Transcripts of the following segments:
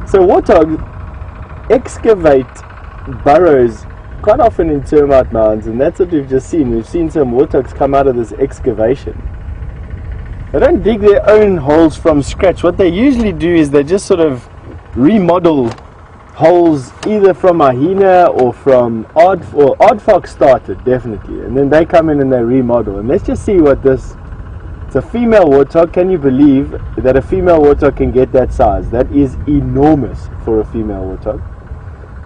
So warthogs excavate burrows quite often in termite mounds, and that's what we've just seen. We've seen some warthogs come out of this excavation. They don't dig their own holes from scratch. What they usually do is they just sort of remodel holes either from a hyena or from Aardvark started, definitely, and then they come in and they remodel. And let's just see what this. It's a female warthog. Can you believe that a female warthog can get that size? That is enormous for a female warthog.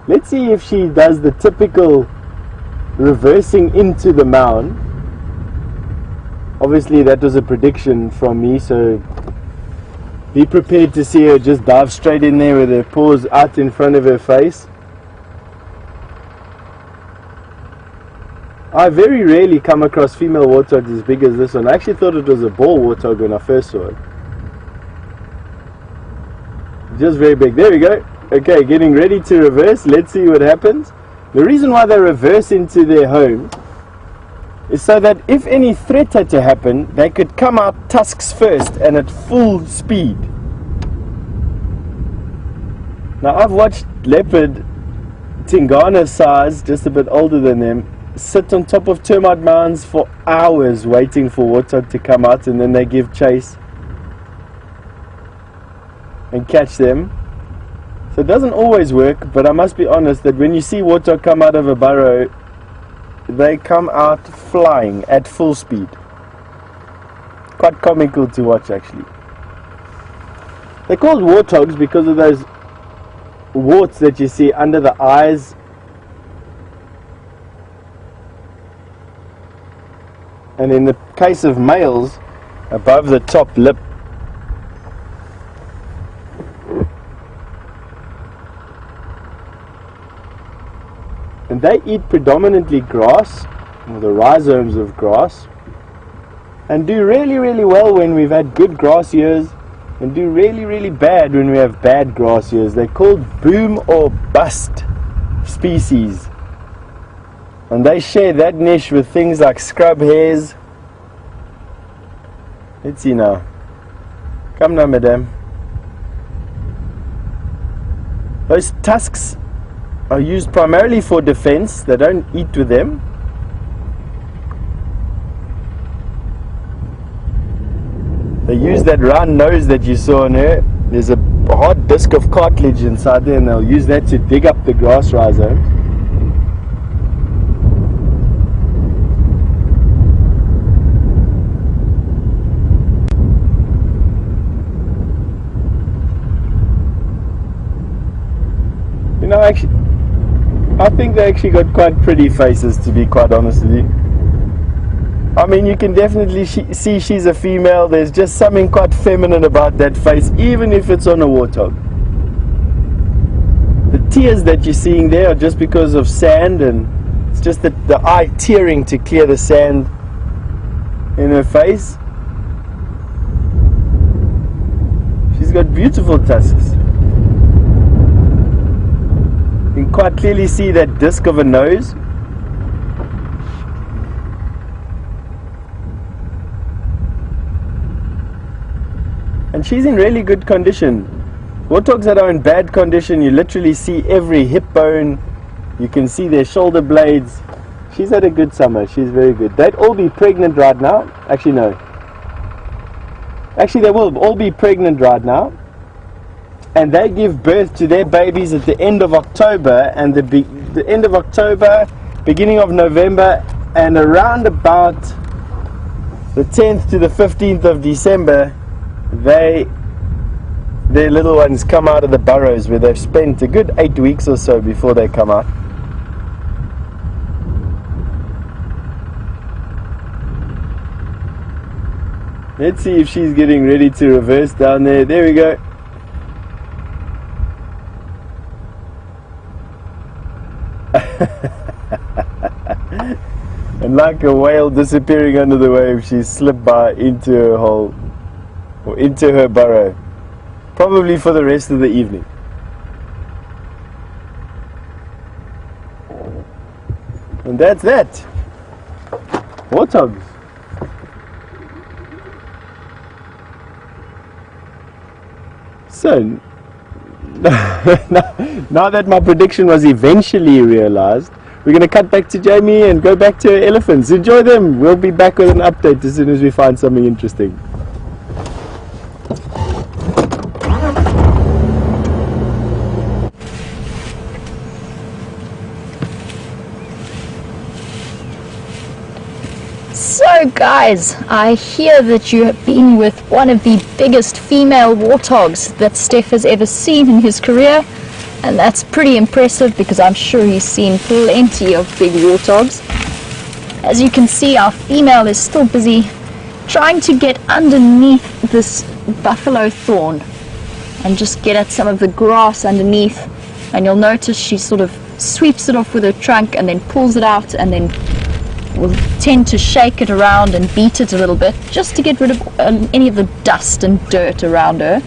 Let's see if she does the typical reversing into the mound. Obviously that was a prediction from me, so be prepared to see her just dive straight in there with her paws out in front of her face. I very rarely come across female warthogs as big as this one. I actually thought it was a ball warthog when I first saw it. Just very big. There we go. Okay, getting ready to reverse. Let's see what happens. The reason why they reverse into their home is so that if any threat had to happen, they could come out tusks first and at full speed. Now I've watched leopard, Tingana size, just a bit older than them, sit on top of termite mounds for hours waiting for warthog to come out, and then they give chase and catch them. So it doesn't always work, but I must be honest that when you see warthog come out of a burrow, they come out flying at full speed. Quite comical to watch, actually. They're called warthogs because of those warts that you see under the eyes. And in the case of males, above the top lip. And they eat predominantly grass, or the rhizomes of grass, and do really, really well when we've had good grass years, and do really, really bad when we have bad grass years. They're called boom or bust species. And they share that niche with things like scrub hares. Let's see now. Come now, madame. Those tusks are used primarily for defense. They don't eat with them. They use that round nose that you saw on her. There's a hard disc of cartilage inside there, and they'll use that to dig up the grass rhizomes. You know, actually, I think they actually got quite pretty faces, to be quite honest with you. I mean, you can definitely see she's a female. There's just something quite feminine about that face, even if it's on a warthog. The tears that you're seeing there are just because of sand, and it's just the eye tearing to clear the sand in her face. She's got beautiful tusks. You can quite clearly see that disc of a nose. And she's in really good condition. Warthogs that are in bad condition, you literally see every hip bone. You can see their shoulder blades. She's had a good summer. She's very good. They'd all be pregnant right now. Actually, no. Actually, they will all be pregnant right now. And they give birth to their babies at the end of October, and the end of October, beginning of November, and around about the 10th to the 15th of December, their little ones come out of the burrows, where they've spent a good 8 weeks or so before they come out. Let's see if she's getting ready to reverse down there. There we go. And like a whale disappearing under the wave, she slipped by into her hole, or into her burrow, probably for the rest of the evening. And that's that. Warthogs. So, Now that my prediction was eventually realized, we're going to cut back to Jamie and go back to her elephants. Enjoy them. We'll be back with an update as soon as we find something interesting. So guys, I hear that you have been with one of the biggest female warthogs that Steph has ever seen in his career, and that's pretty impressive because I'm sure he's seen plenty of big warthogs. As you can see, our female is still busy trying to get underneath this buffalo thorn and just get at some of the grass underneath, and you'll notice she sort of sweeps it off with her trunk and then pulls it out, and then will tend to shake it around and beat it a little bit just to get rid of any of the dust and dirt around her.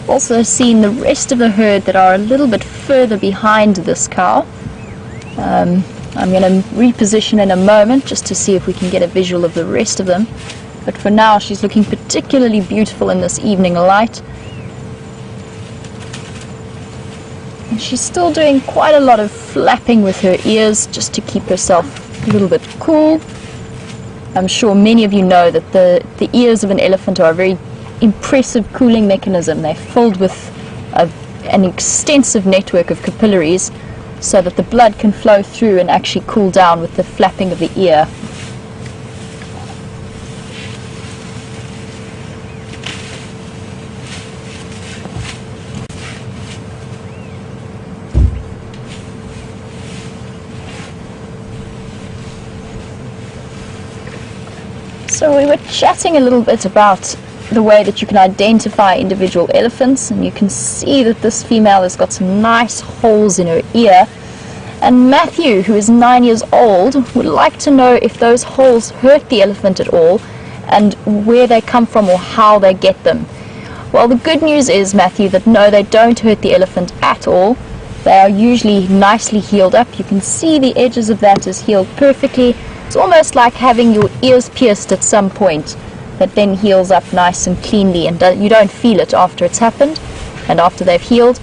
Also seen the rest of the herd that are a little bit further behind this cow. I'm going to reposition in a moment just to see if we can get a visual of the rest of them. But for now, she's looking particularly beautiful in this evening light. And she's still doing quite a lot of flapping with her ears just to keep herself a little bit cool. I'm sure many of you know that the ears of an elephant are a very impressive cooling mechanism. They're filled with an extensive network of capillaries so that the blood can flow through and actually cool down with the flapping of the ear. So we were chatting a little bit about the way that you can identify individual elephants, and you can see that this female has got some nice holes in her ear. And Matthew, who is 9 years old, would like to know if those holes hurt the elephant at all and where they come from or how they get them. Well, the good news is, Matthew, that no, they don't hurt the elephant at all. They are usually nicely healed up. You can see the edges of that is healed perfectly. It's almost like having your ears pierced at some point that then heals up nice and cleanly, and you don't feel it after it's happened and after they've healed.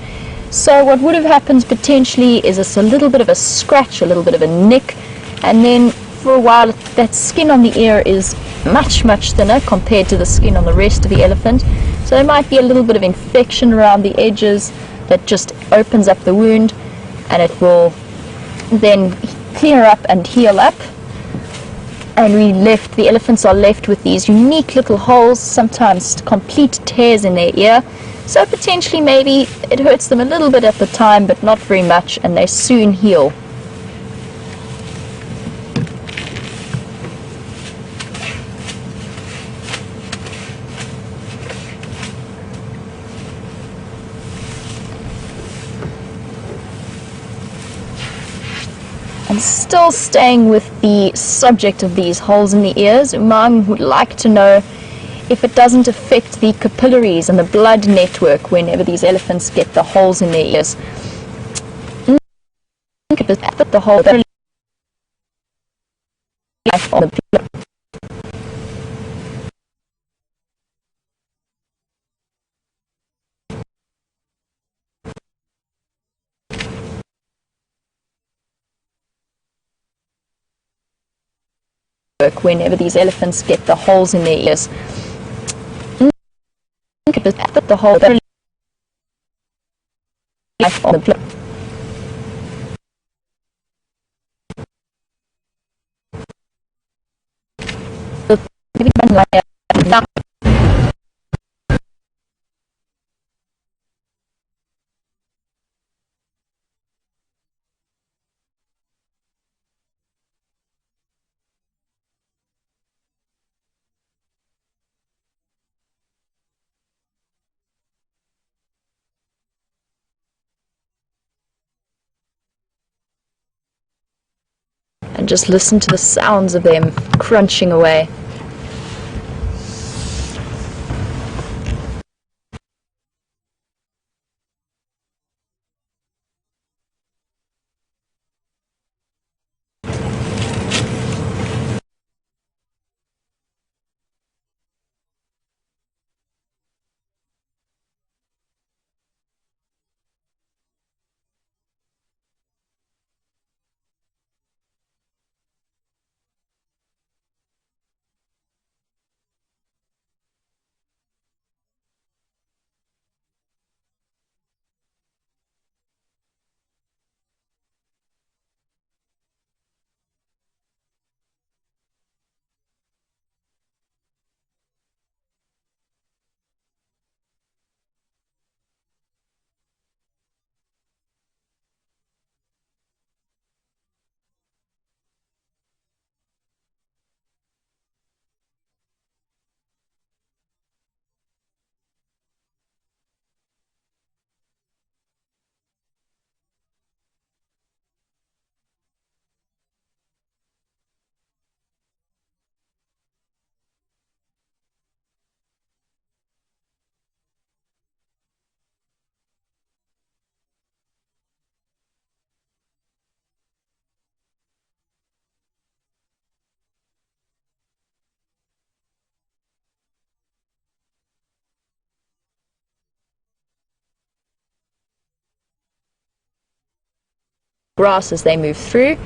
So what would have happened potentially is a little bit of a scratch, a little bit of a nick, and then for a while that skin on the ear is much thinner compared to the skin on the rest of the elephant. So there might be a little bit of infection around the edges that just opens up the wound, and it will then clear up and heal up. And the elephants are left with these unique little holes, sometimes complete tears in their ear. So potentially maybe it hurts them a little bit at the time, but not very much, and they soon heal. And still staying with the subject of these holes in the ears, Umang would like to know if it doesn't affect the capillaries and the blood network whenever these elephants get the holes in their ears. The hole on the whenever these elephants get the holes in their ears. The hole on the and just listen to the sounds of them crunching away. grass as they move through.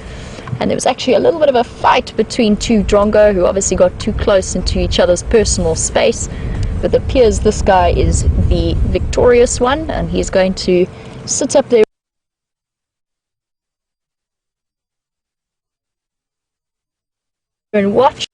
And there was actually a little bit of a fight between two drongo who obviously got too close into each other's personal space. But it appears this guy is the victorious one, and he's going to sit up there and watch.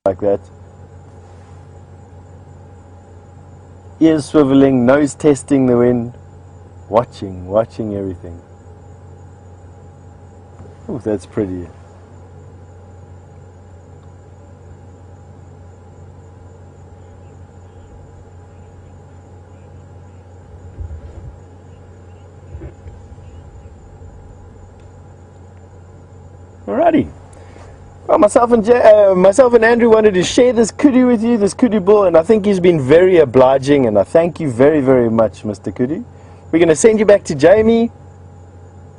like that. Ears swiveling, nose testing the wind, watching everything. Oh, that's pretty. Alrighty. Well, myself and Andrew wanted to share this kudu with you, this kudu bull, and I think he's been very obliging, and I thank you very, very much, Mr. Kudu. We're going to send you back to Jamie,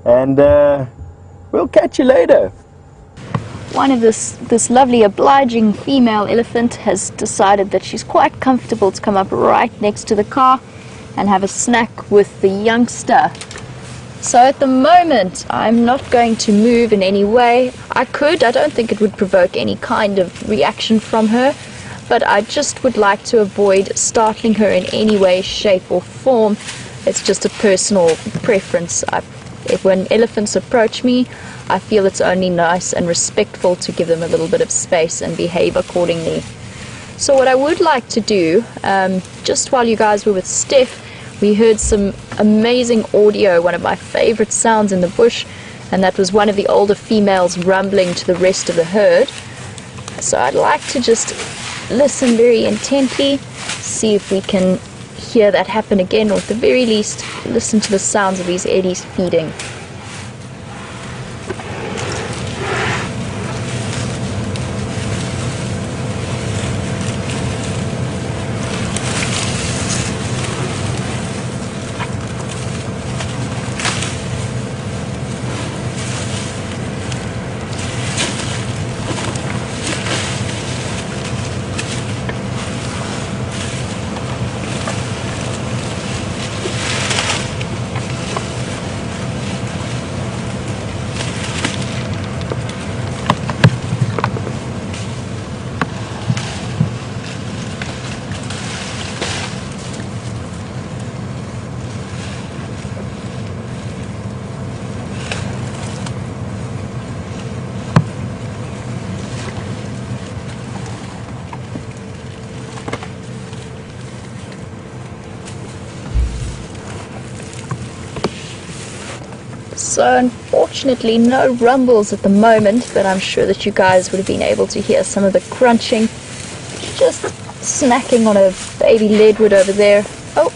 and we'll catch you later. One of this lovely obliging female elephant has decided that she's quite comfortable to come up right next to the car and have a snack with the youngster. So at the moment, I'm not going to move in any way. I don't think it would provoke any kind of reaction from her, but I just would like to avoid startling her in any way, shape or form. It's just a personal preference. When elephants approach me, I feel it's only nice and respectful to give them a little bit of space and behave accordingly. So what I would like to do, just while you guys were with Steph, we heard some amazing audio, one of my favorite sounds in the bush, and that was one of the older females rumbling to the rest of the herd. So I'd like to just listen very intently, see if we can hear that happen again, or at the very least listen to the sounds of these eddies feeding. So unfortunately no rumbles at the moment, but I'm sure that you guys would have been able to hear some of the crunching. Just snacking on a baby leadwood over there. Oh!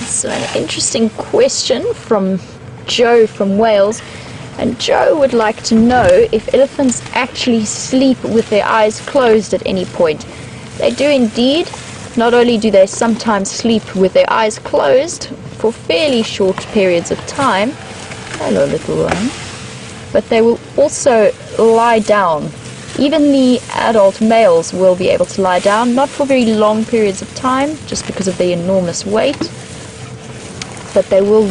So an interesting question from Joe from Wales, and Joe would like to know if elephants actually sleep with their eyes closed at any point. They do indeed. Not only do they sometimes sleep with their eyes closed for fairly short periods of time, hello little one, but they will also lie down. Even the adult males will be able to lie down, not for very long periods of time, just because of their enormous weight, but they will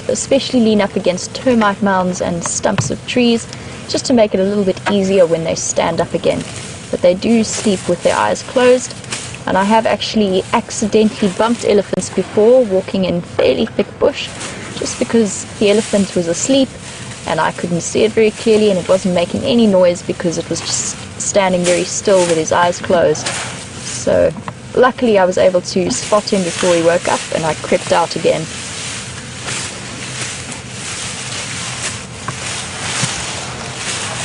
especially lean up against termite mounds and stumps of trees, just to make it a little bit easier when they stand up again. But they do sleep with their eyes closed, and I have actually accidentally bumped elephants before, walking in fairly thick bush, just because the elephant was asleep and I couldn't see it very clearly, and it wasn't making any noise because it was just standing very still with his eyes closed. So luckily I was able to spot him before he woke up, and I crept out again.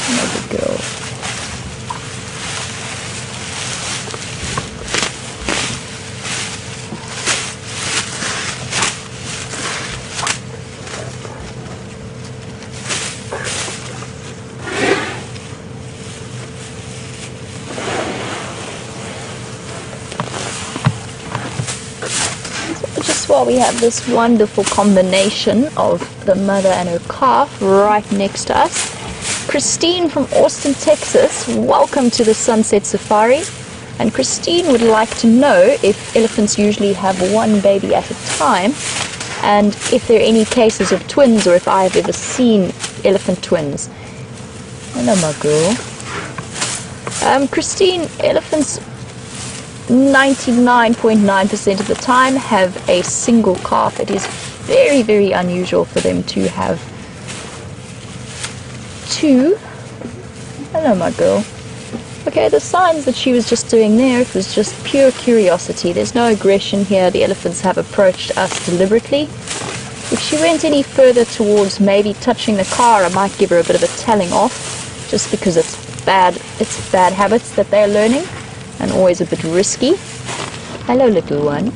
Another girl. far we have this wonderful combination of the mother and her calf right next to us. Christine from Austin, Texas, welcome to the Sunset Safari. And Christine would like to know if elephants usually have one baby at a time, and if there are any cases of twins, or if I have ever seen elephant twins. Hello, my girl. Christine, elephants 99.9% of the time have a single calf. It is very, very unusual for them to have two. Hello, my girl. Okay, the signs that she was just doing there, it was just pure curiosity. There's no aggression here. The elephants have approached us deliberately. If she went any further towards maybe touching the car, I might give her a bit of a telling off, just because it's bad habits that they're learning, and always a bit risky. Hello, little one.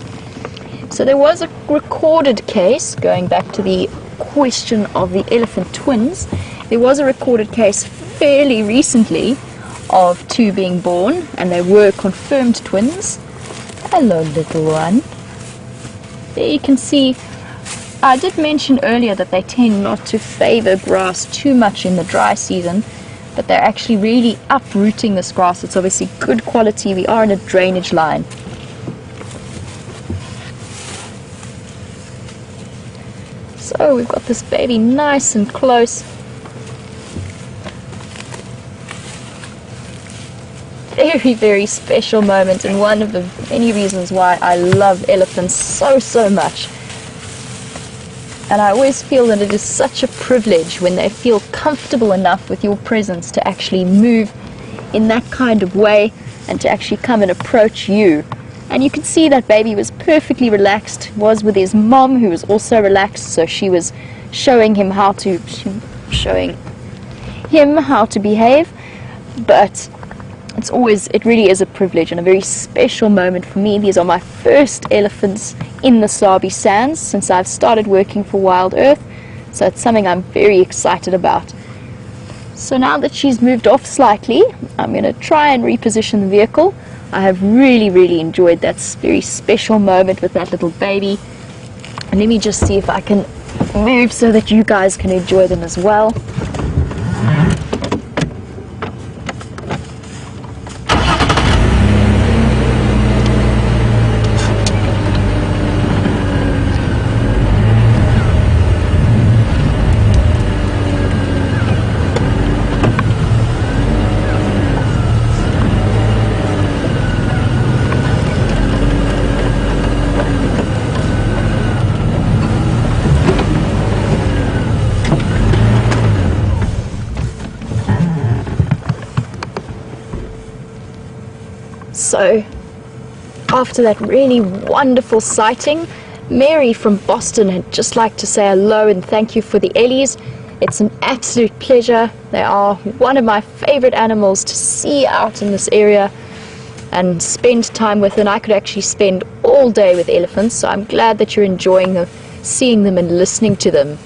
So there was a recorded case, going back to the question of the elephant twins, there was a recorded case fairly recently of two being born, and they were confirmed twins. Hello, little one. There you can see, I did mention earlier that they tend not to favor grass too much in the dry season, but they're actually really uprooting this grass. It's obviously good quality. We are in a drainage line. So we've got this baby nice and close. Very, very special moment, and one of the many reasons why I love elephants so much. And I always feel that it is such a privilege when they feel comfortable enough with your presence to actually move in that kind of way and to actually come and approach you. And you can see that baby was perfectly relaxed, was with his mom, who was also relaxed, so she was showing him how to behave. But it really is a privilege and a very special moment for me. These are my first elephants in the Sabi Sands since I've started working for Wild Earth, so it's something I'm very excited about. So now that she's moved off slightly, I'm going to try and reposition the vehicle. I have really enjoyed that very special moment with that little baby. And let me just see if I can move so that you guys can enjoy them as well. So, after that really wonderful sighting, Mary from Boston had just like to say hello and thank you for the Ellies. It's an absolute pleasure. They are one of my favorite animals to see out in this area and spend time with, and I could actually spend all day with elephants, so I'm glad that you're enjoying seeing them and listening to them.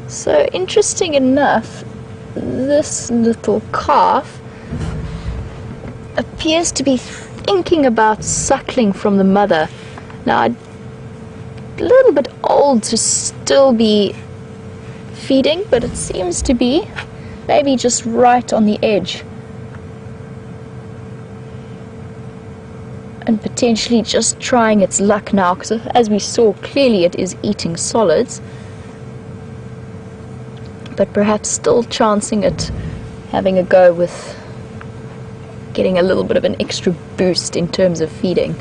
So interesting enough, this little calf appears to be thinking about suckling from the mother. Now, a little bit old to still be feeding, but it seems to be maybe just right on the edge. And potentially just trying its luck now, because as we saw, clearly it is eating solids. But perhaps still chancing it, having a go with getting a little bit of an extra boost in terms of feeding.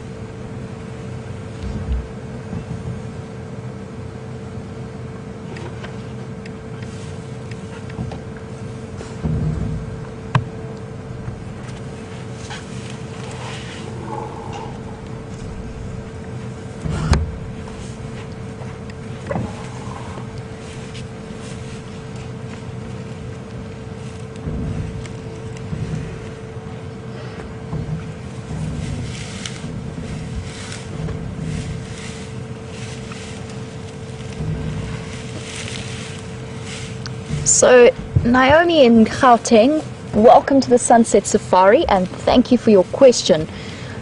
So, Naomi in Gauteng, welcome to the Sunset Safari and thank you for your question.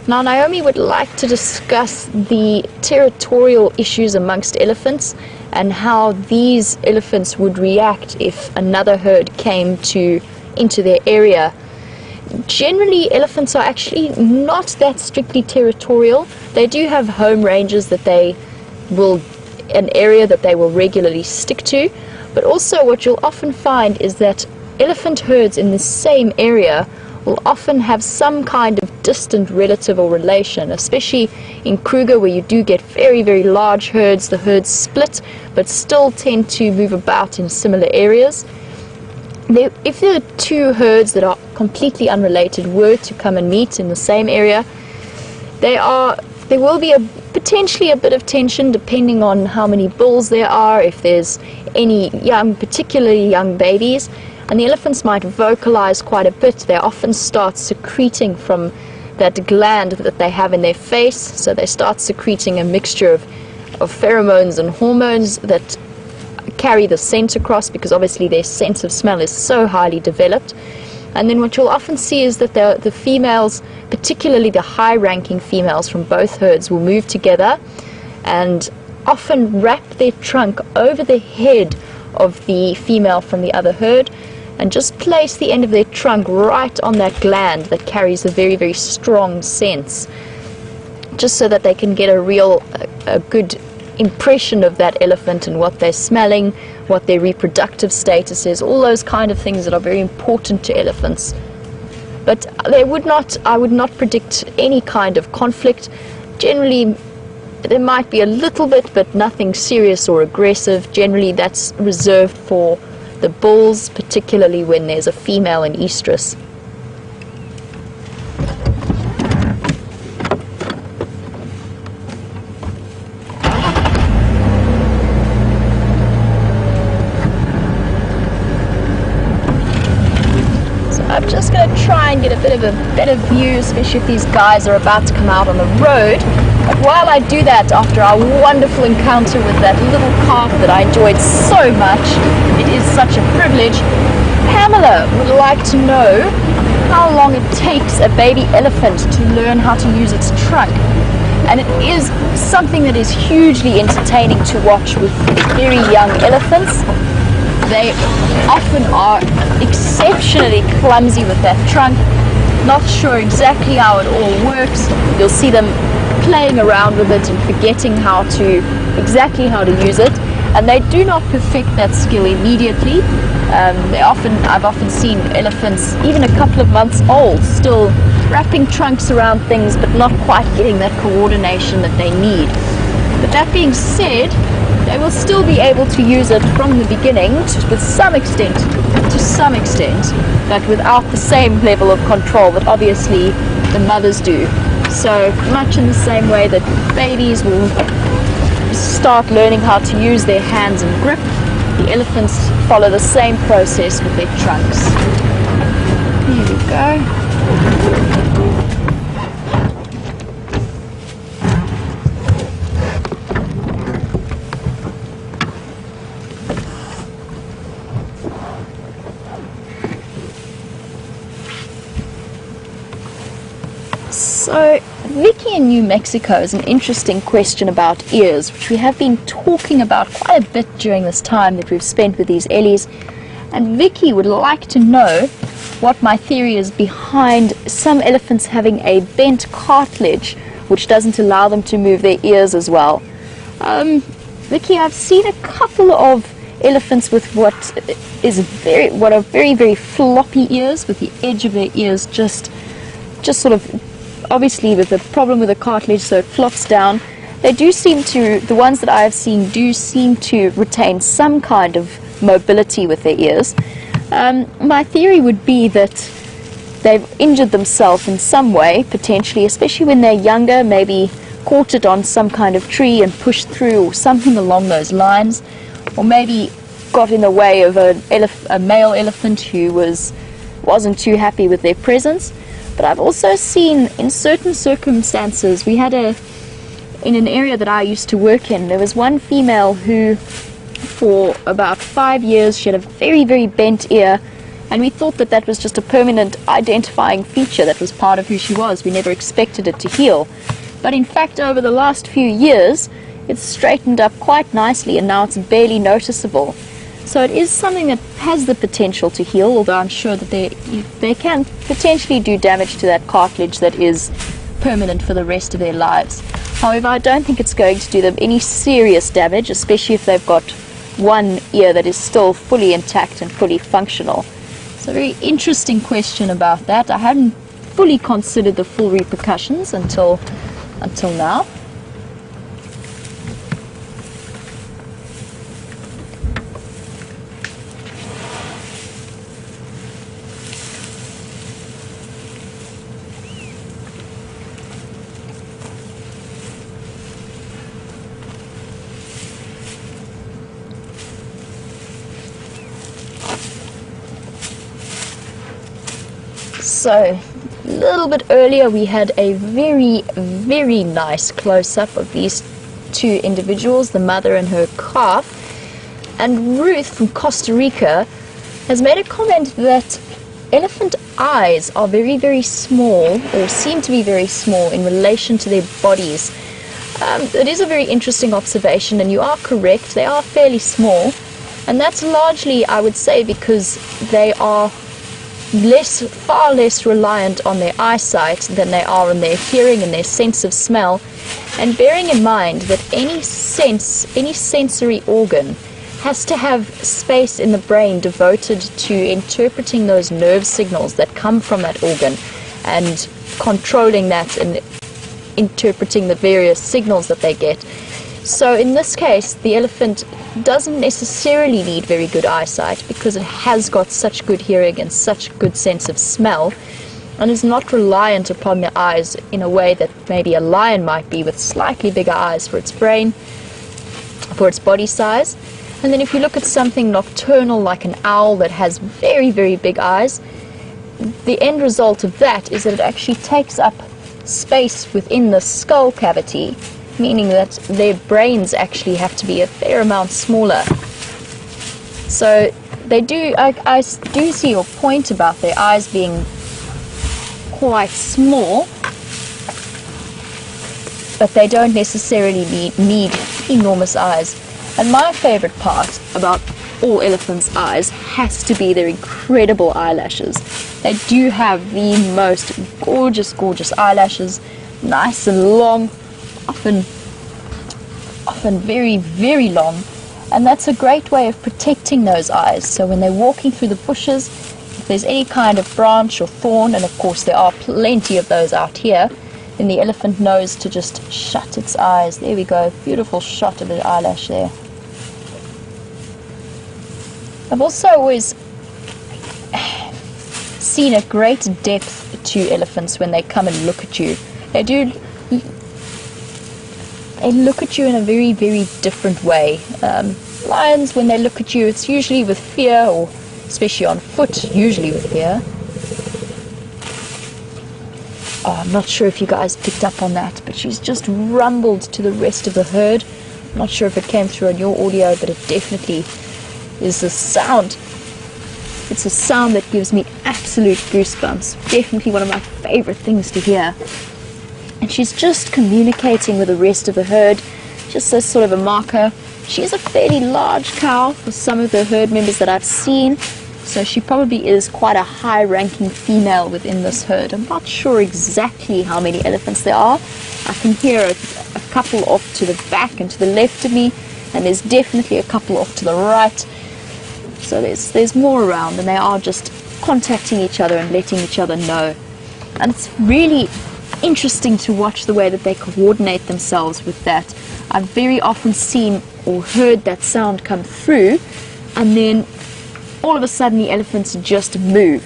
Now, Naomi would like to discuss the territorial issues amongst elephants and how these elephants would react if another herd came into their area. Generally, elephants are actually not that strictly territorial. They do have home ranges that an area that they will regularly stick to. But also what you'll often find is that elephant herds in the same area will often have some kind of distant relative or relation, especially in Kruger where you do get very, very large herds. The herds split but still tend to move about in similar areas. If there are two herds that are completely unrelated were to come and meet in the same area, there will be potentially a bit of tension depending on how many bulls there are, if there's any particularly young babies, and the elephants might vocalize quite a bit. They often start secreting from that gland that they have in their face, so they start secreting a mixture of pheromones and hormones that carry the scent across, because obviously their sense of smell is so highly developed. And then what you'll often see is that the females, particularly the high-ranking females from both herds, will move together and often wrap their trunk over the head of the female from the other herd and just place the end of their trunk right on that gland that carries a very, very strong sense, just so that they can get a good impression of that elephant and what they're smelling, what their reproductive status is, all those kind of things that are very important to elephants. But I would not predict any kind of conflict. Generally, there might be a little bit, but nothing serious or aggressive. Generally, that's reserved for the bulls, particularly when there's a female in estrus. I'm just going to try and get a bit of a better view, especially if these guys are about to come out on the road. But while I do that, after our wonderful encounter with that little calf that I enjoyed so much, it is such a privilege, Pamela would like to know how long it takes a baby elephant to learn how to use its trunk. And it is something that is hugely entertaining to watch with very young elephants. They often are exceptionally clumsy with that trunk, not sure exactly how it all works. You'll see them playing around with it and forgetting exactly how to use it, and they do not perfect that skill immediately. I've often seen elephants, even a couple of months old, still wrapping trunks around things but not quite getting that coordination that they need. But that being said, they will still be able to use it from the beginning to some extent, but without the same level of control that obviously the mothers do. So much in the same way that babies will start learning how to use their hands and grip, the elephants follow the same process with their trunks. Here we go. So, Vicky in New Mexico is an interesting question about ears, which we have been talking about quite a bit during this time that we've spent with these Ellies. And Vicky would like to know what my theory is behind some elephants having a bent cartilage, which doesn't allow them to move their ears as well. Vicky, I've seen a couple of elephants with what are very, very floppy ears, with the edge of their ears just sort of, obviously with the problem with the cartilage, so it flops down. They do seem to, the ones that I have seen do seem to retain some kind of mobility with their ears. My theory would be that they've injured themselves in some way, potentially, especially when they're younger, maybe caught it on some kind of tree and pushed through or something along those lines, or maybe got in the way of a male elephant who wasn't too happy with their presence. But I've also seen in certain circumstances, we had in an area that I used to work in, there was one female who for about 5 years. She had a very, very bent ear, and we thought that that was just a permanent identifying feature that was part of who she was. We never expected it to heal. But in fact, over the last few years, it's straightened up quite nicely, and now it's barely noticeable. So it is something that has the potential to heal, although I'm sure that they can potentially do damage to that cartilage that is permanent for the rest of their lives. However, I don't think it's going to do them any serious damage, especially if they've got one ear that is still fully intact and fully functional. It's a very interesting question about that. I hadn't fully considered the full repercussions until now. So, a little bit earlier we had a very, very nice close-up of these two individuals, the mother and her calf. And Ruth from Costa Rica has made a comment that elephant eyes are very, very small, or seem to be very small in relation to their bodies. It is a very interesting observation, and you are correct, they are fairly small. And that's largely, I would say, because they are far less reliant on their eyesight than they are on their hearing and their sense of smell. And bearing in mind that any sensory organ has to have space in the brain devoted to interpreting those nerve signals that come from that organ and controlling that and interpreting the various signals that they get. So in this case, the elephant doesn't necessarily need very good eyesight because it has got such good hearing and such good sense of smell, and is not reliant upon the eyes in a way that maybe a lion might be, with slightly bigger eyes for its brain, for its body size. And then if you look at something nocturnal like an owl that has very, very big eyes, the end result of that is that it actually takes up space within the skull cavity, meaning that their brains actually have to be a fair amount smaller. So they do, I do see your point about their eyes being quite small, but they don't necessarily need enormous eyes. And my favorite part about all elephants' eyes has to be their incredible eyelashes. They do have the most gorgeous, gorgeous eyelashes, nice and long, often very, very long, and that's a great way of protecting those eyes. So when they're walking through the bushes, if there's any kind of branch or thorn, and of course there are plenty of those out here, then the elephant knows to just shut its eyes. There we go, beautiful shot of the eyelash there. I've also always seen a great depth to elephants when they come and look at you. They look at you in a very, very different way. Lions, when they look at you, it's usually with fear, or especially on foot, usually with fear. Oh, I'm not sure if you guys picked up on that, but she's just rumbled to the rest of the herd. I'm not sure if it came through on your audio, but it definitely is a sound. It's a sound that gives me absolute goosebumps. Definitely one of my favorite things to hear. And she's just communicating with the rest of the herd, just as sort of a marker. She's a fairly large cow for some of the herd members that I've seen, so she probably is quite a high-ranking female within this herd. I'm not sure exactly how many elephants there are. I can hear a couple off to the back and to the left of me, and there's definitely a couple off to the right. So there's more around, and they are just contacting each other and letting each other know. And it's really interesting to watch the way that they coordinate themselves with that. I've very often seen or heard that sound come through, and then all of a sudden the elephants just move.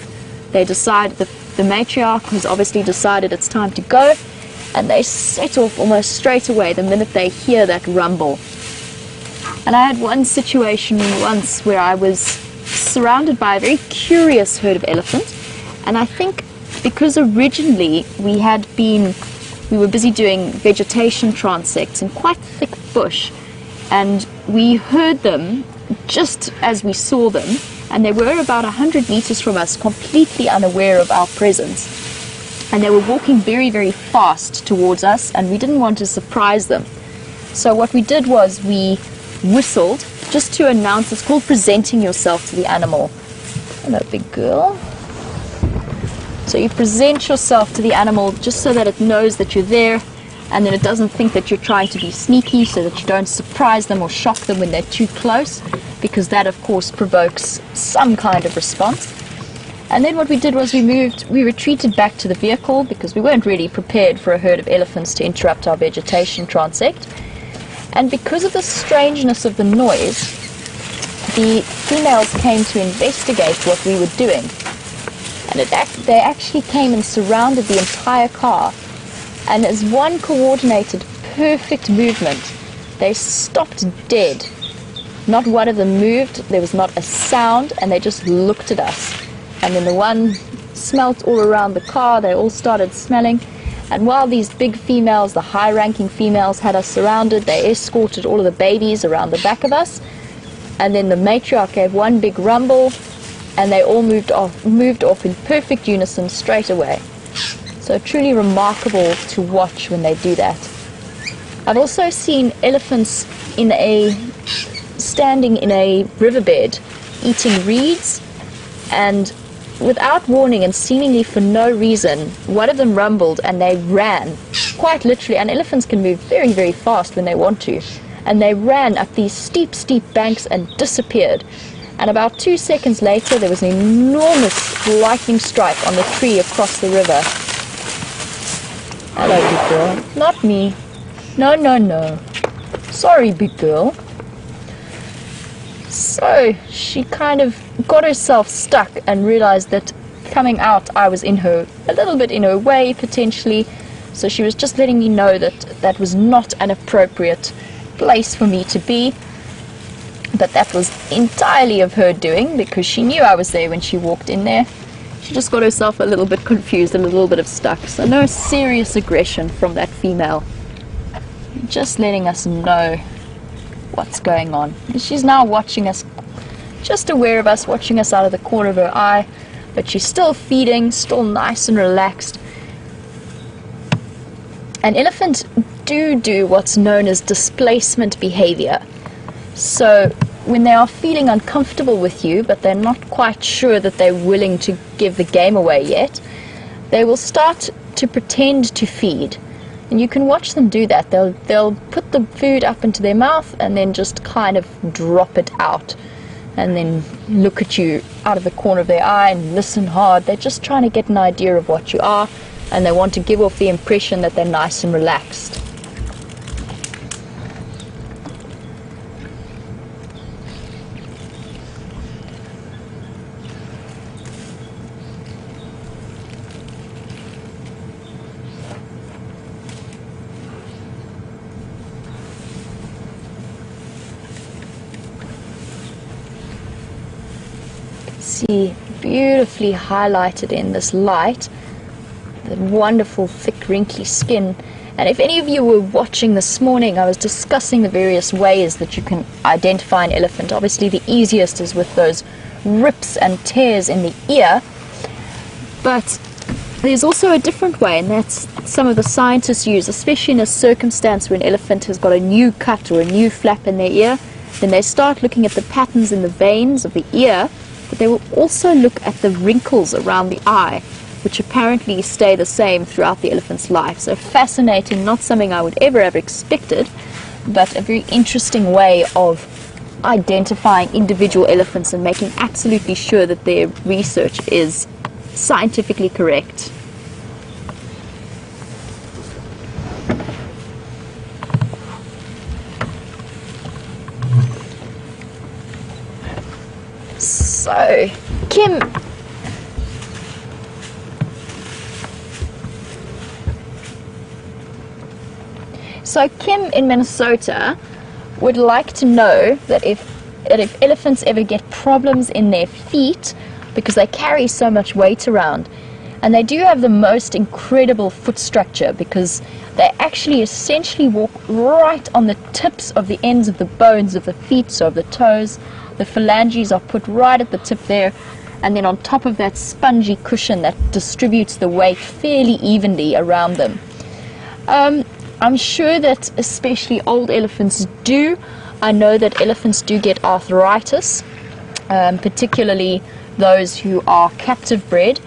They decide, the matriarch has obviously decided it's time to go, and they set off almost straight away the minute they hear that rumble. And I had one situation once where I was surrounded by a very curious herd of elephants, and I think because originally we were busy doing vegetation transects in quite thick bush, and we heard them just as we saw them, and they were about 100 meters from us, completely unaware of our presence. And they were walking very, very fast towards us, and we didn't want to surprise them. So what we did was we whistled just to announce, it's called presenting yourself to the animal. Hello, big girl. So you present yourself to the animal just so that it knows that you're there, and then it doesn't think that you're trying to be sneaky, so that you don't surprise them or shock them when they're too close, because that of course provokes some kind of response. And then what we did was we retreated back to the vehicle, because we weren't really prepared for a herd of elephants to interrupt our vegetation transect. And because of the strangeness of the noise, the females came to investigate what we were doing. And they actually came and surrounded the entire car. And as one coordinated, perfect movement, they stopped dead. Not one of them moved, there was not a sound, and they just looked at us. And then the one smelt all around the car, they all started smelling. And while these big females, the high-ranking females, had us surrounded, they escorted all of the babies around the back of us. And then the matriarch gave one big rumble, and they all moved off in perfect unison straight away. So truly remarkable to watch when they do that. I've also seen elephants standing in a riverbed eating reeds, and without warning and seemingly for no reason, one of them rumbled and they ran, quite literally, and elephants can move very, very fast when they want to, and they ran up these steep, steep banks and disappeared. And about 2 seconds later, there was an enormous lightning strike on the tree across the river. Hello, big girl. Not me. No, no, no. Sorry, big girl. So she kind of got herself stuck and realized that coming out, I was a little bit in her way potentially. So she was just letting me know that that was not an appropriate place for me to be. But that was entirely of her doing, because she knew I was there when she walked in there. She just got herself a little bit confused, a little bit of stuck. So no serious aggression from that female. Just letting us know what's going on. She's now watching us, just aware of us, watching us out of the corner of her eye, but she's still feeding, still nice and relaxed. And elephants do what's known as displacement behavior. So when they are feeling uncomfortable with you, but they're not quite sure that they're willing to give the game away yet, they will start to pretend to feed. And you can watch them do that. They'll put the food up into their mouth and then just kind of drop it out, and then look at you out of the corner of their eye and listen hard. They're just trying to get an idea of what you are, and they want to give off the impression that they're nice and relaxed. See, beautifully highlighted in this light, the wonderful thick wrinkly skin. And if any of you were watching this morning, I was discussing the various ways that you can identify an elephant. Obviously the easiest is with those rips and tears in the ear, but there's also a different way, and that's some of the scientists use, especially in a circumstance where an elephant has got a new cut or a new flap in their ear. Then they start looking at the patterns in the veins of the ear, but they will also look at the wrinkles around the eye, which apparently stay the same throughout the elephant's life. So fascinating, not something I would ever have expected, but a very interesting way of identifying individual elephants and making absolutely sure that their research is scientifically correct. So, Kim, in Minnesota would like to know that if elephants ever get problems in their feet, because they carry so much weight around, And they do have the most incredible foot structure because they actually essentially walk right on the tips of the ends of the bones of the feet, so of the toes. The phalanges are put right at the tip there, and then on top of that spongy cushion that distributes the weight fairly evenly around them. I'm sure that especially old elephants do. I know that elephants do get arthritis, particularly those who are captive bred,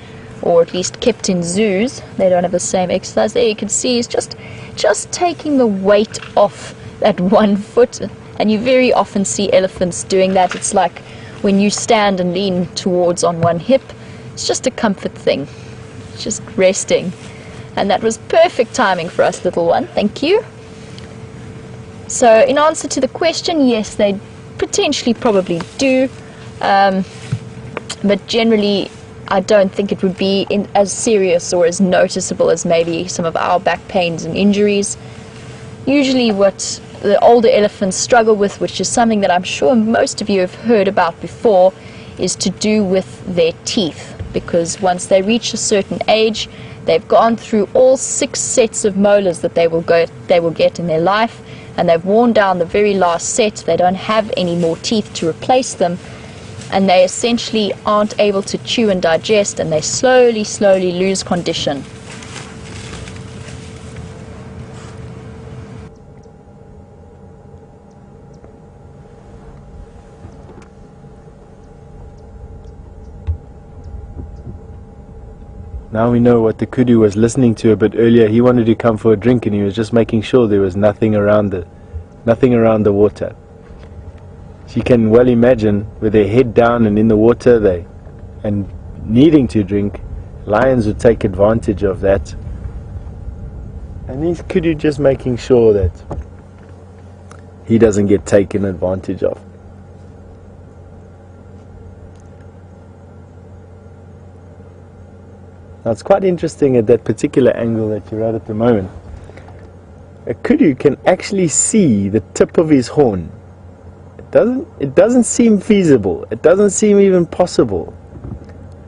or at least kept in zoos. They don't have the same exercise. There you can see is just taking the weight off that one foot, and you very often see elephants doing that. It's like when you stand and lean towards on one hip. It's just a comfort thing, just resting. And that was perfect timing for us, little one. Thank you. So in answer to the question, yes, they potentially probably do, but generally I don't think it would be as serious or as noticeable as maybe some of our back pains and injuries. Usually what the older elephants struggle with, which is something that I'm sure most of you have heard about before, is to do with their teeth, because once they reach a certain age, they've gone through all 6 sets of molars that they will get in their life, and they've worn down the very last set. They don't have any more teeth to replace them, and they essentially aren't able to chew and digest, and they slowly lose condition. Now we know what the kudu was listening to a bit earlier. He wanted to come for a drink, and he was just making sure there was nothing around the water. So you can well imagine, with their head down and in the water, and needing to drink, lions would take advantage of that. And these kudu just making sure that he doesn't get taken advantage of. Now it's quite interesting at that particular angle that you're at the moment. A kudu can actually see the tip of his horn. It doesn't seem feasible. It doesn't seem even possible.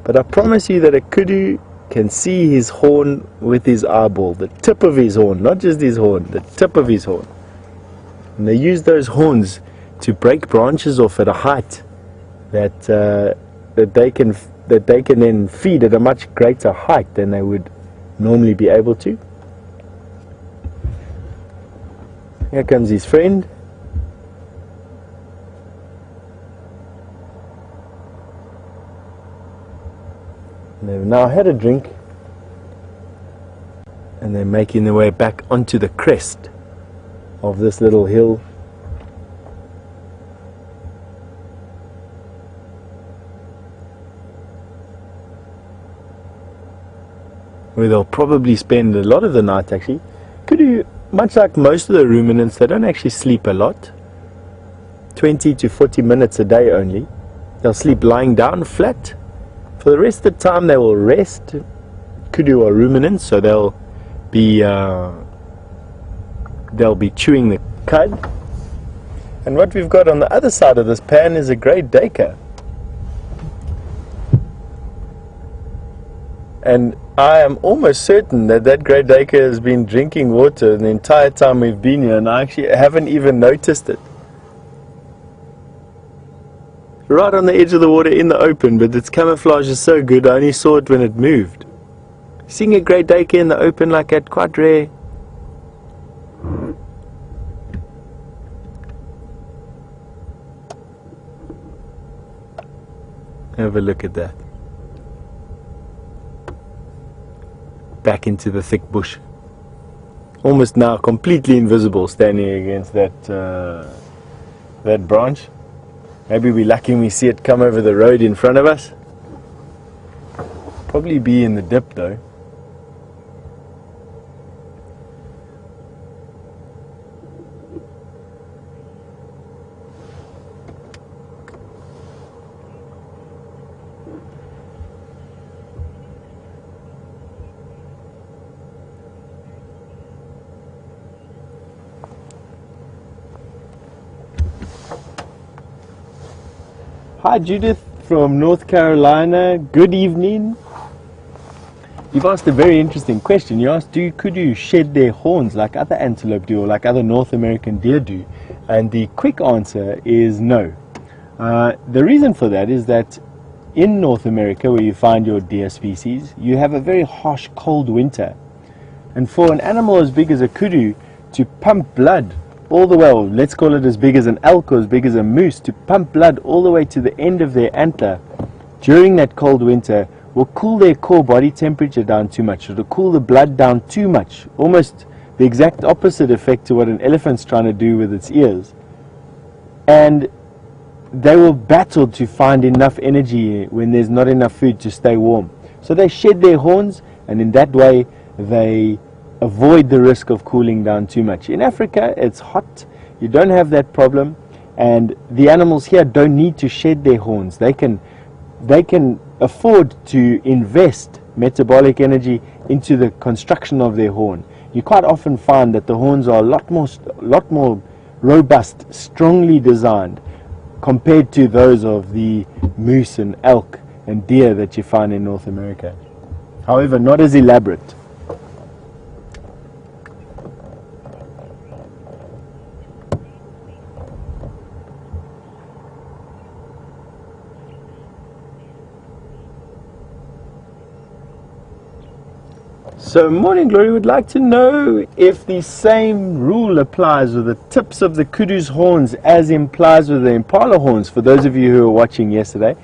But I promise you that a kudu can see his horn with his eyeball, the tip of his horn, not just his horn, the tip of his horn. And they use those horns to break branches off at a height that they can then feed at a much greater height than they would normally be able to. Here comes his friend. And they've now had a drink, and they're making their way back onto the crest of this little hill. Where they'll probably spend a lot of the night actually. Kudu, much like most of the ruminants, they don't actually sleep a lot. 20 to 40 minutes a day only. They'll sleep lying down flat. For the rest of the time they will rest. Kudu are ruminants, so they'll be chewing the cud. And what we've got on the other side of this pan is a great duiker. And I am almost certain that great duiker has been drinking water the entire time we've been here, and I actually haven't even noticed it. Right on the edge of the water in the open, but its camouflage is so good I only saw it when it moved. Seeing a great duiker in the open like that, quite rare. Have a look at that. Back into the thick bush. Almost now completely invisible, standing against that branch. Maybe we're lucky we see it come over the road in front of us. Probably be in the dip though. Hi Judith from North Carolina, good evening. You've asked a very interesting question. You asked, do kudu shed their horns like other antelope do or like other North American deer do? And the quick answer is no. The reason for that is that in North America, where you find your deer species, you have a very harsh cold winter. And for an animal as big as a kudu to pump blood all the way, or let's call it as big as an elk or as big as a moose, to pump blood all the way to the end of their antler during that cold winter will cool their core body temperature down too much. It'll cool the blood down too much. Almost the exact opposite effect to what an elephant's trying to do with its ears. And they will battle to find enough energy when there's not enough food to stay warm. So they shed their horns, and in that way they avoid the risk of cooling down too much. In Africa, it's hot. You don't have that problem, and the animals here don't need to shed their horns. They can afford to invest metabolic energy into the construction of their horn. You quite often find that the horns are a lot more robust, strongly designed compared to those of the moose and elk and deer that you find in North America. However, not as elaborate. So Morning Glory would like to know if the same rule applies with the tips of the kudu's horns as implies with the impala horns. For those of you who were watching yesterday,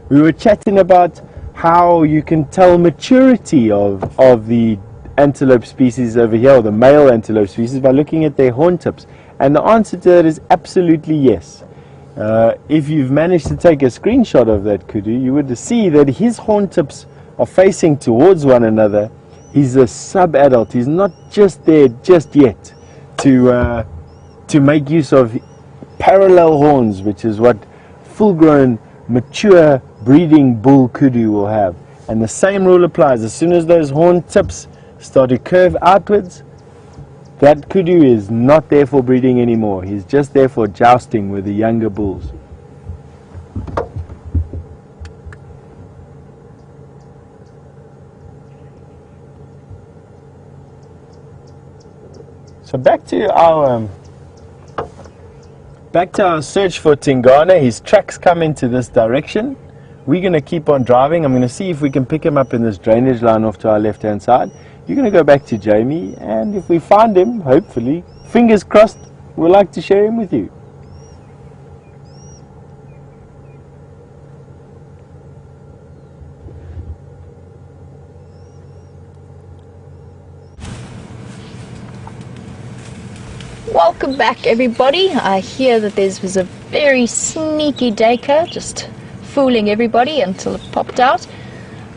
we were chatting about how you can tell maturity of the antelope species over here, or the male antelope species, by looking at their horn tips. And the answer to that is absolutely yes. If you've managed to take a screenshot of that kudu, you would see that his horn tips are facing towards one another. He's a sub-adult. He's not just there just yet to make use of parallel horns, which is what full-grown, mature breeding bull kudu will have. And the same rule applies. As soon as those horn tips start to curve outwards, that kudu is not there for breeding anymore. He's just there for jousting with the younger bulls. So back to our search for Tingana. His tracks come into this direction. We're going to keep on driving. I'm going to see if we can pick him up in this drainage line off to our left hand side. You're going to go back to Jamie, and if we find him, hopefully, fingers crossed, we'd like to share him with you. Welcome back, everybody. I hear that there was a very sneaky daycare just fooling everybody until it popped out.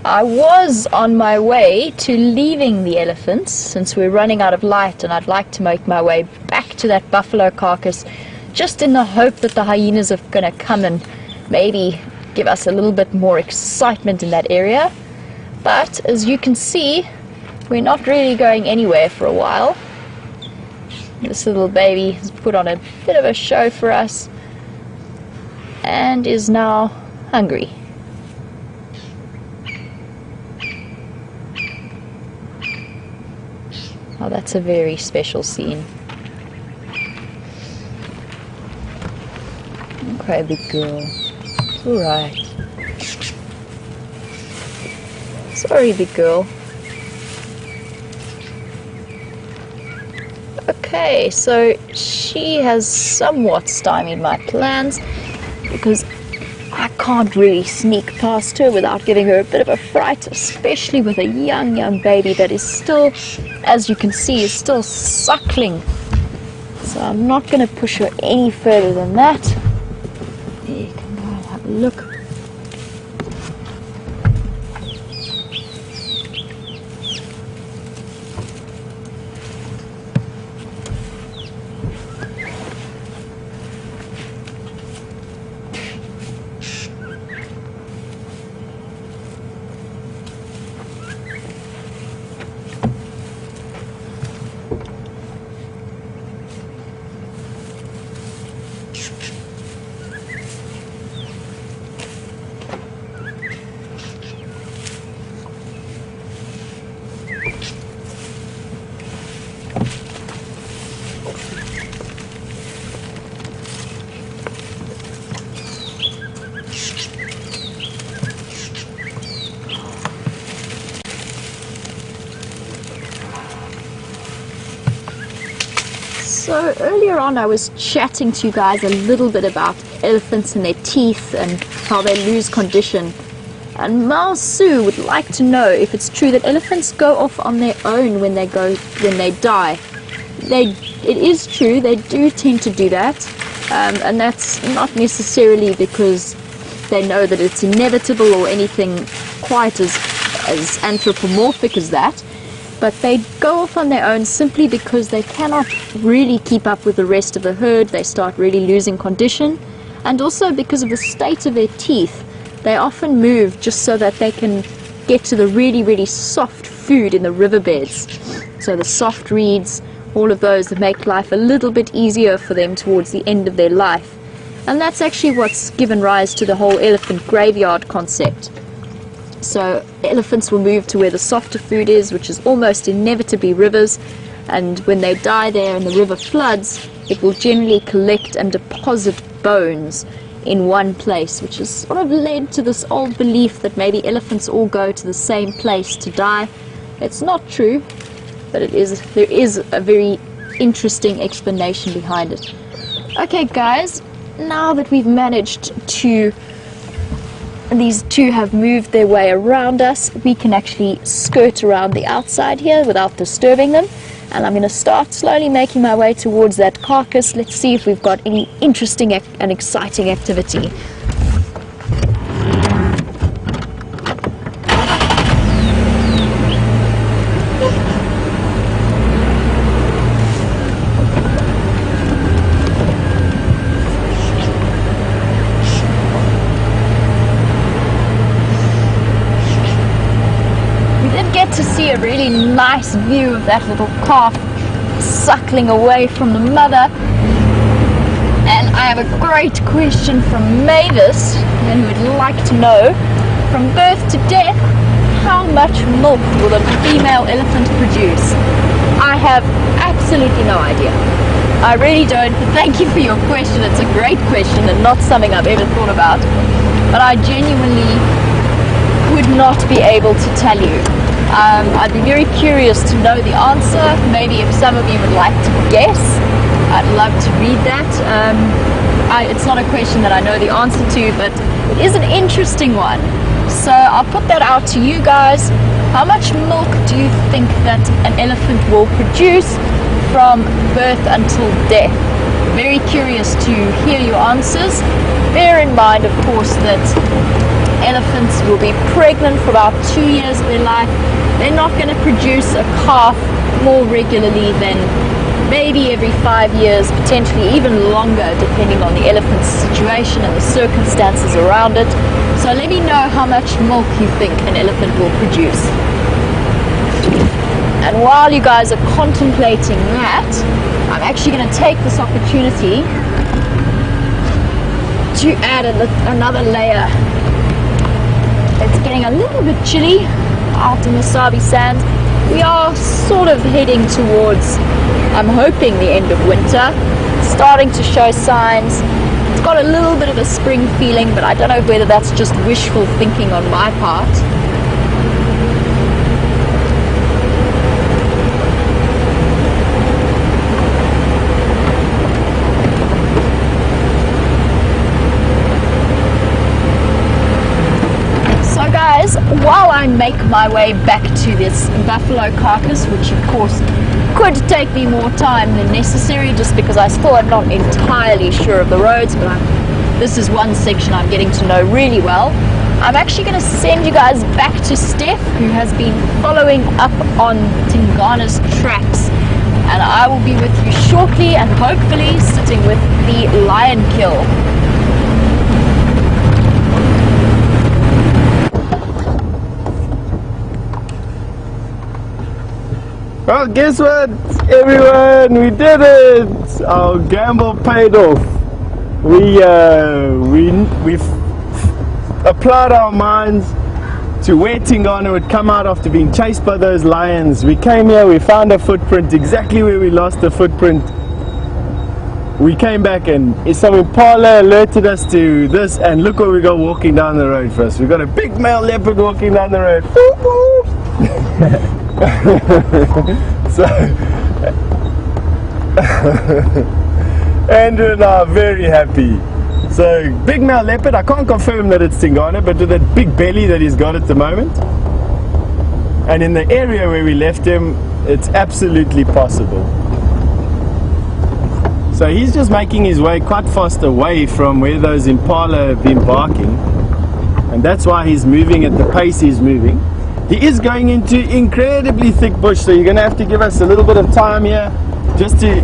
I was on my way to leaving the elephants since we're running out of light, and I'd like to make my way back to that buffalo carcass just in the hope that the hyenas are going to come and maybe give us a little bit more excitement in that area. But as you can see, we're not really going anywhere for a while. This little baby has put on a bit of a show for us and is now hungry. Oh, that's a very special scene. Okay, big girl. It's alright. Sorry, big girl. Okay, so she has somewhat stymied my plans because I can't really sneak past her without giving her a bit of a fright, especially with a young baby that is still, as you can see, is still suckling. So I'm not going to push her any further than that. There you can go and have a look. So earlier on I was chatting to you guys a little bit about elephants and their teeth and how they lose condition. And Mao Su would like to know if it's true that elephants go off on their own when they die. It is true, they do tend to do that, and that's not necessarily because they know that it's inevitable or anything quite as anthropomorphic as that, but they go off on their own simply because they cannot really keep up with the rest of the herd. They start really losing condition, and also because of the state of their teeth. They often move just so that they can get to the really, really soft food in the riverbeds. So the soft reeds, all of those that make life a little bit easier for them towards the end of their life. And that's actually what's given rise to the whole elephant graveyard concept. So elephants will move to where the softer food is, which is almost inevitably rivers, and when they die there and the river floods, it will generally collect and deposit bones in one place, which has sort of led to this old belief that maybe elephants all go to the same place to die. It's not true, but there is a very interesting explanation behind it. Okay guys, now that we've managed to, these two have moved their way around us, we can actually skirt around the outside here without disturbing them. And I'm going to start slowly making my way towards that carcass. Let's see if we've got any interesting and exciting activity. To see a really nice view of that little calf suckling away from the mother. And I have a great question from Mavis, who would like to know, from birth to death, how much milk will a female elephant produce? I have absolutely no idea. I really don't. Thank you for your question. It's a great question and not something I've ever thought about. But I genuinely would not be able to tell you. I'd be very curious to know the answer. Maybe if some of you would like to guess, I'd love to read that. It's not a question that I know the answer to, but it is an interesting one. So I'll put that out to you guys. How much milk do you think that an elephant will produce from birth until death? Very curious to hear your answers. Bear in mind, of course, that elephants will be pregnant for about 2 years of their life. They're not going to produce a calf more regularly than maybe every 5 years, potentially even longer, depending on the elephant's situation and the circumstances around it. So let me know how much milk you think an elephant will produce. And while you guys are contemplating that, I'm actually going to take this opportunity to add another layer. It's getting a little bit chilly out in the Sabi Sands. We are sort of heading towards, I'm hoping, the end of winter. It's starting to show signs. It's got a little bit of a spring feeling, but I don't know whether that's just wishful thinking on my part. While I make my way back to this buffalo carcass, which of course could take me more time than necessary just because I still am not entirely sure of the roads, but this is one section I'm getting to know really well. I'm actually going to send you guys back to Steph, who has been following up on Tingana's tracks, and I will be with you shortly and hopefully sitting with the lion kill. Well, guess what, everyone? We did it! Our gamble paid off. We've applied our minds to where Tingana would come out after being chased by those lions. We came here, we found a footprint exactly where we lost the footprint. We came back and some Impala alerted us to this, and look what we got walking down the road for us. We got a big male leopard walking down the road. So Andrew and I are very happy. So, big male leopard, I can't confirm that it's Tingana, but with that big belly that he's got at the moment, and in the area where we left him, it's absolutely possible. So he's just making his way quite fast away from where those impala have been barking, and that's why he's moving at the pace he's moving. He is going into incredibly thick bush, so you're going to have to give us a little bit of time here just to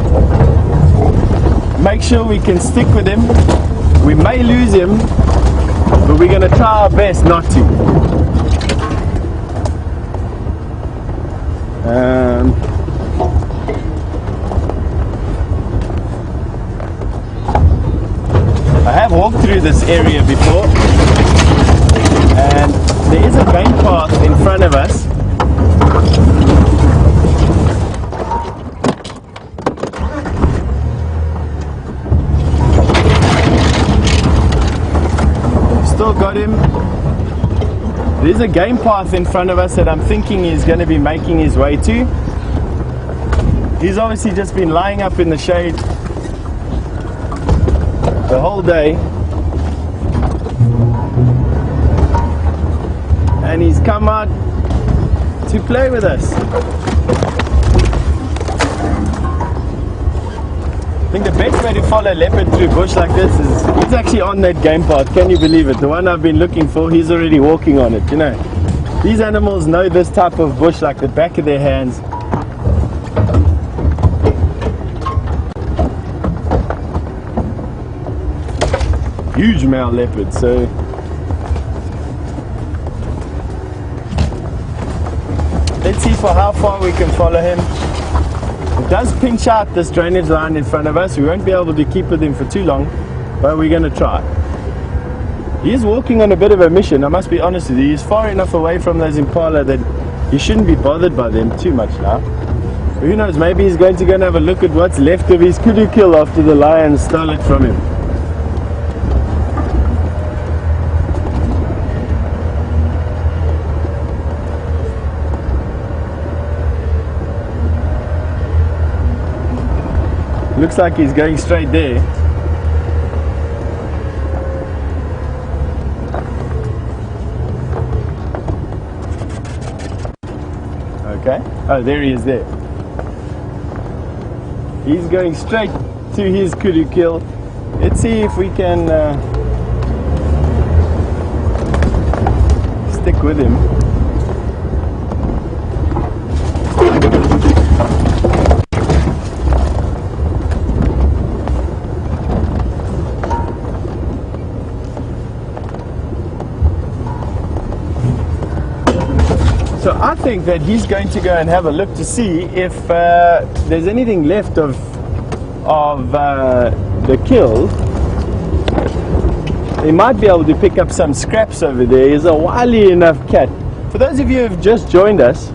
make sure we can stick with him. We may lose him, but we're going to try our best not to. I have walked through this area before, and there is a game path in front of us. Still got him. There's a game path in front of us that I'm thinking he's going to be making his way to. He's obviously just been lying up in the shade the whole day, and he's come out to play with us. I think the best way to follow leopard through bush like this is he's actually on that game path. Can you believe it? The one I've been looking for, he's already walking on it. You know, these animals know this type of bush like the back of their hands. Huge male leopard, so let's see for how far we can follow him. It does pinch out this drainage line in front of us. We won't be able to keep with him for too long, but we're going to try. He is walking on a bit of a mission, I must be honest with you. He's far enough away from those impala that you shouldn't be bothered by them too much now. But who knows, maybe he's going to go and have a look at what's left of his kudu kill after the lion stole it from him. Looks like he's going straight there. Okay. Oh, there he is there. He's going straight to his kudu kill. Let's see if we can stick with him. So I think that he's going to go and have a look to see if there's anything left of the kill. He might be able to pick up some scraps over there. He's a wily enough cat. For those of you who have just joined us,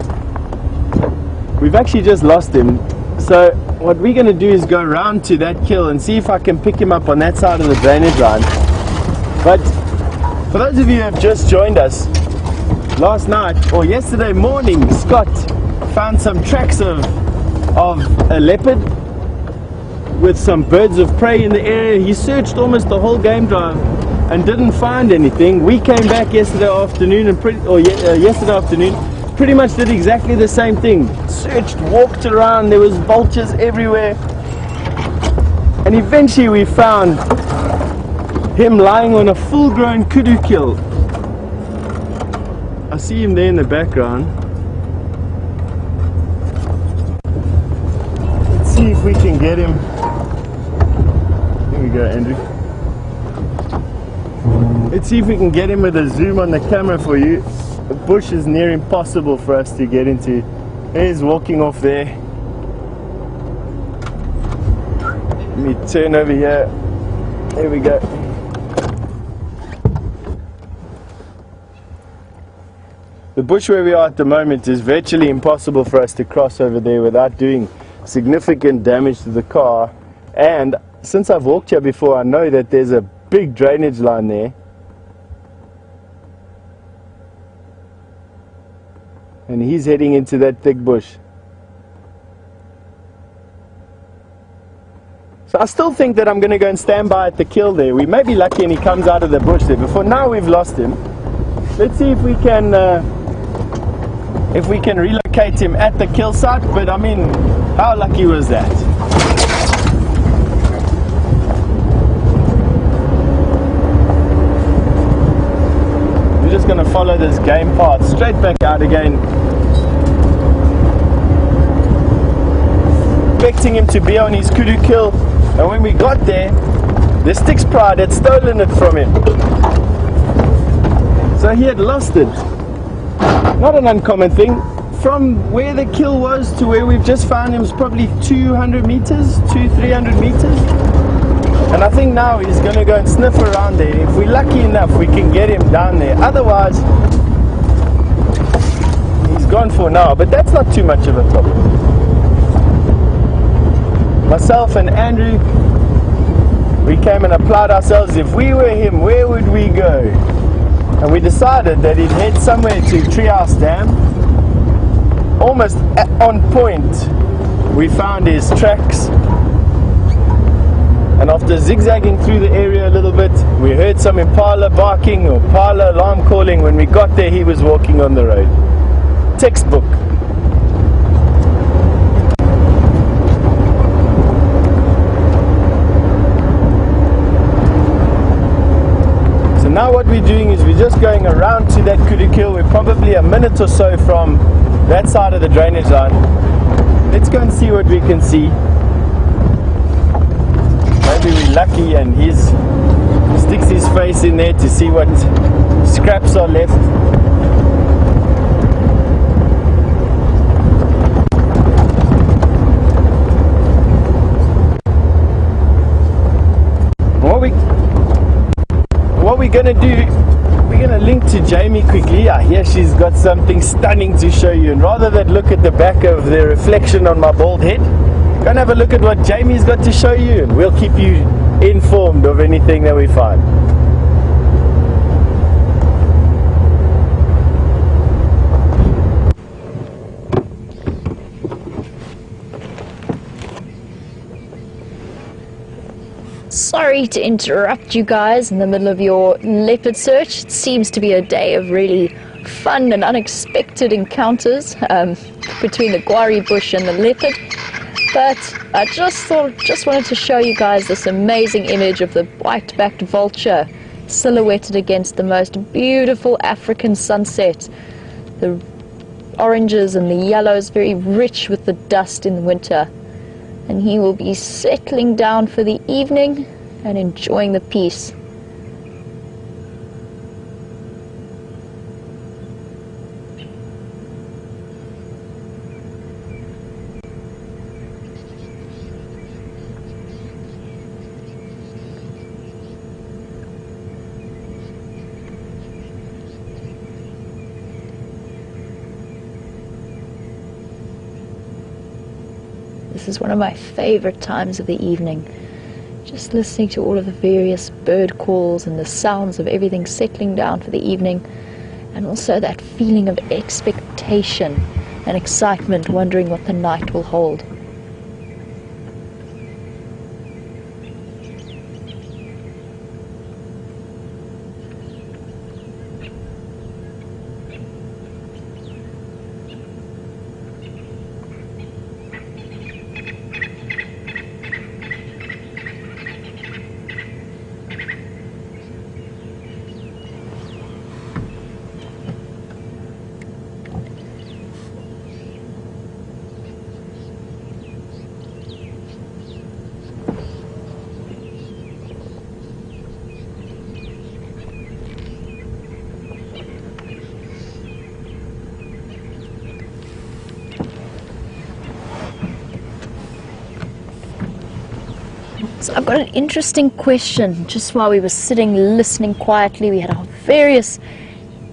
we've actually just lost him. So what we're going to do is go around to that kill and see if I can pick him up on that side of the drainage line. But for those of you who have just joined us, last night or yesterday morning, Scott found some tracks of a leopard with some birds of prey in the area. He searched almost the whole game drive and didn't find anything. We came back yesterday afternoon and yesterday afternoon pretty much did exactly the same thing. Searched, walked around, there was vultures everywhere, and eventually we found him lying on a full-grown kudu kill. I see him there in the background. Let's see if we can get him. Here we go, Andrew. Let's see if we can get him with a zoom on the camera for you. The bush is near impossible for us to get into. He's walking off there. Let me turn over here. There we go. The bush where we are at the moment is virtually impossible for us to cross over there without doing significant damage to the car. And since I've walked here before, I know that there's a big drainage line there. And he's heading into that thick bush. So I still think that I'm going to go and stand by at the kill there. We may be lucky and he comes out of the bush there, but for now we've lost him. Let's see if we can relocate him at the kill site. But I mean, how lucky was that? We're just going to follow this game path straight back out again, expecting him to be on his kudu kill. And when we got there, the Styx Pride had stolen it from him. So he had lost it. Not an uncommon thing. From where the kill was to where we've just found him is probably 200 meters, 300 meters. And I think now he's going to go and sniff around there. If we're lucky enough, we can get him down there. Otherwise, he's gone for now. But that's not too much of a problem. Myself and Andrew, we came and applied ourselves. If we were him, where would we go? And we decided that he'd head somewhere to Treehouse Dam. Almost on point, we found his tracks. And after zigzagging through the area a little bit, we heard some impala barking or impala alarm calling. When we got there, he was walking on the road. Textbook. Now what we're doing is we're just going around to that kudu kill. We're probably a minute or so from that side of the drainage line. Let's go and see what we can see. Maybe we're lucky and he sticks his face in there to see what scraps are left. What we're going to do, we're going to link to Jamie quickly. I hear she's got something stunning to show you, and rather than look at the back of the reflection on my bald head, go and have a look at what Jamie's got to show you, and we'll keep you informed of anything that we find. Sorry to interrupt you guys in the middle of your leopard search. It seems to be a day of really fun and unexpected encounters between the guari bush and the leopard. But I just wanted to show you guys this amazing image of the white-backed vulture silhouetted against the most beautiful African sunset. The oranges and the yellows, very rich with the dust in the winter. And he will be settling down for the evening and enjoying the peace. This is one of my favorite times of the evening. Just listening to all of the various bird calls and the sounds of everything settling down for the evening, and also that feeling of expectation and excitement, wondering what the night will hold. So I've got an interesting question. Just while we were sitting listening quietly, we had our various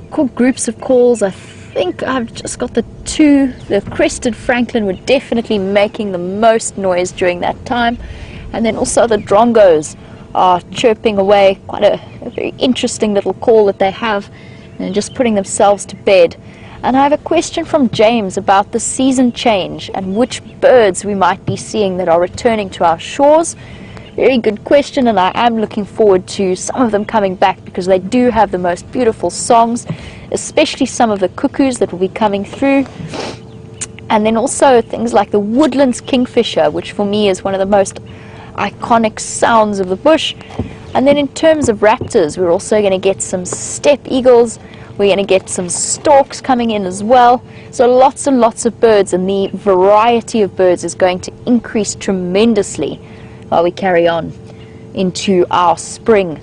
groups of calls. I think I've just got the two. The crested francolin were definitely making the most noise during that time, and then also the drongos are chirping away. Quite a very interesting little call that they have, and just putting themselves to bed. And I have a question from James about the season change and which birds we might be seeing that are returning to our shores. very good question, and I am looking forward to some of them coming back because they do have the most beautiful songs, especially some of the cuckoos that will be coming through. And then also things like the woodlands kingfisher, which for me is one of the most iconic sounds of the bush. And then in terms of raptors, we're also going to get some steppe eagles. We're going to get some storks coming in as well. So lots and lots of birds, and the variety of birds is going to increase tremendously while we carry on into our spring.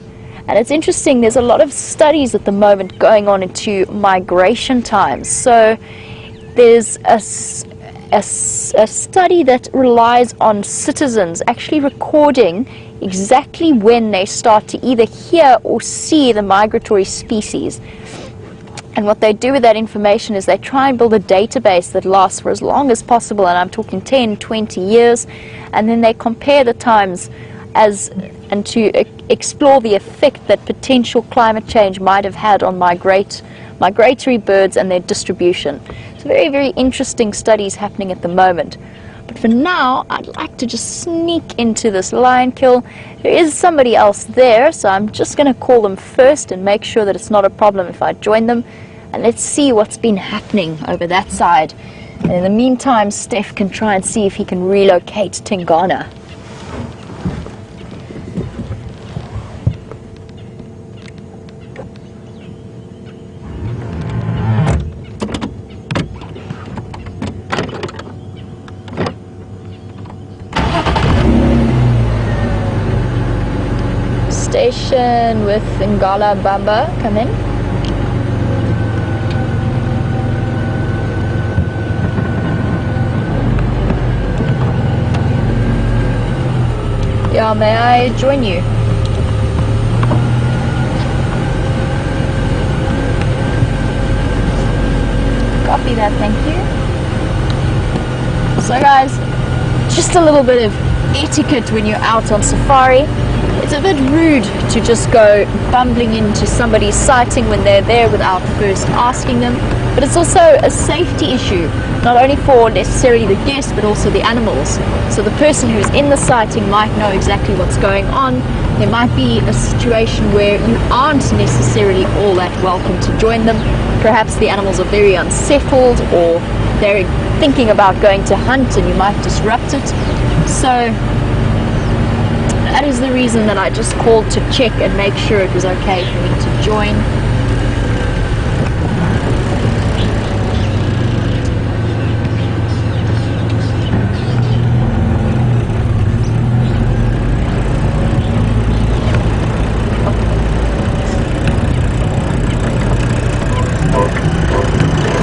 And it's interesting, there's a lot of studies at the moment going on into migration times. So there's a study that relies on citizens actually recording exactly when they start to either hear or see the migratory species. And what they do with that information is they try and build a database that lasts for as long as possible, and I'm talking 10, 20 years, and then they compare the times and to explore the effect that potential climate change might have had on migratory birds and their distribution. So very, very interesting studies happening at the moment. But for now, I'd like to just sneak into this lion kill. There is somebody else there, so I'm just going to call them first and make sure that it's not a problem if I join them. And let's see what's been happening over that side. And in the meantime, Steph can try and see if he can relocate Tingana. Station with Ngala Bamba, come in. Yeah, may I join you? Copy that, thank you. So guys, just a little bit of etiquette when you're out on safari. It's a bit rude to just go bumbling into somebody's sighting when they're there without first asking them, but it's also a safety issue, not only for necessarily the guest but also the animals. So the person who's in the sighting might know exactly what's going on. There might be a situation where you aren't necessarily all that welcome to join them. Perhaps the animals are very unsettled, or they're thinking about going to hunt and you might disrupt it. So that is the reason that I just called to check and make sure it was okay for me to join.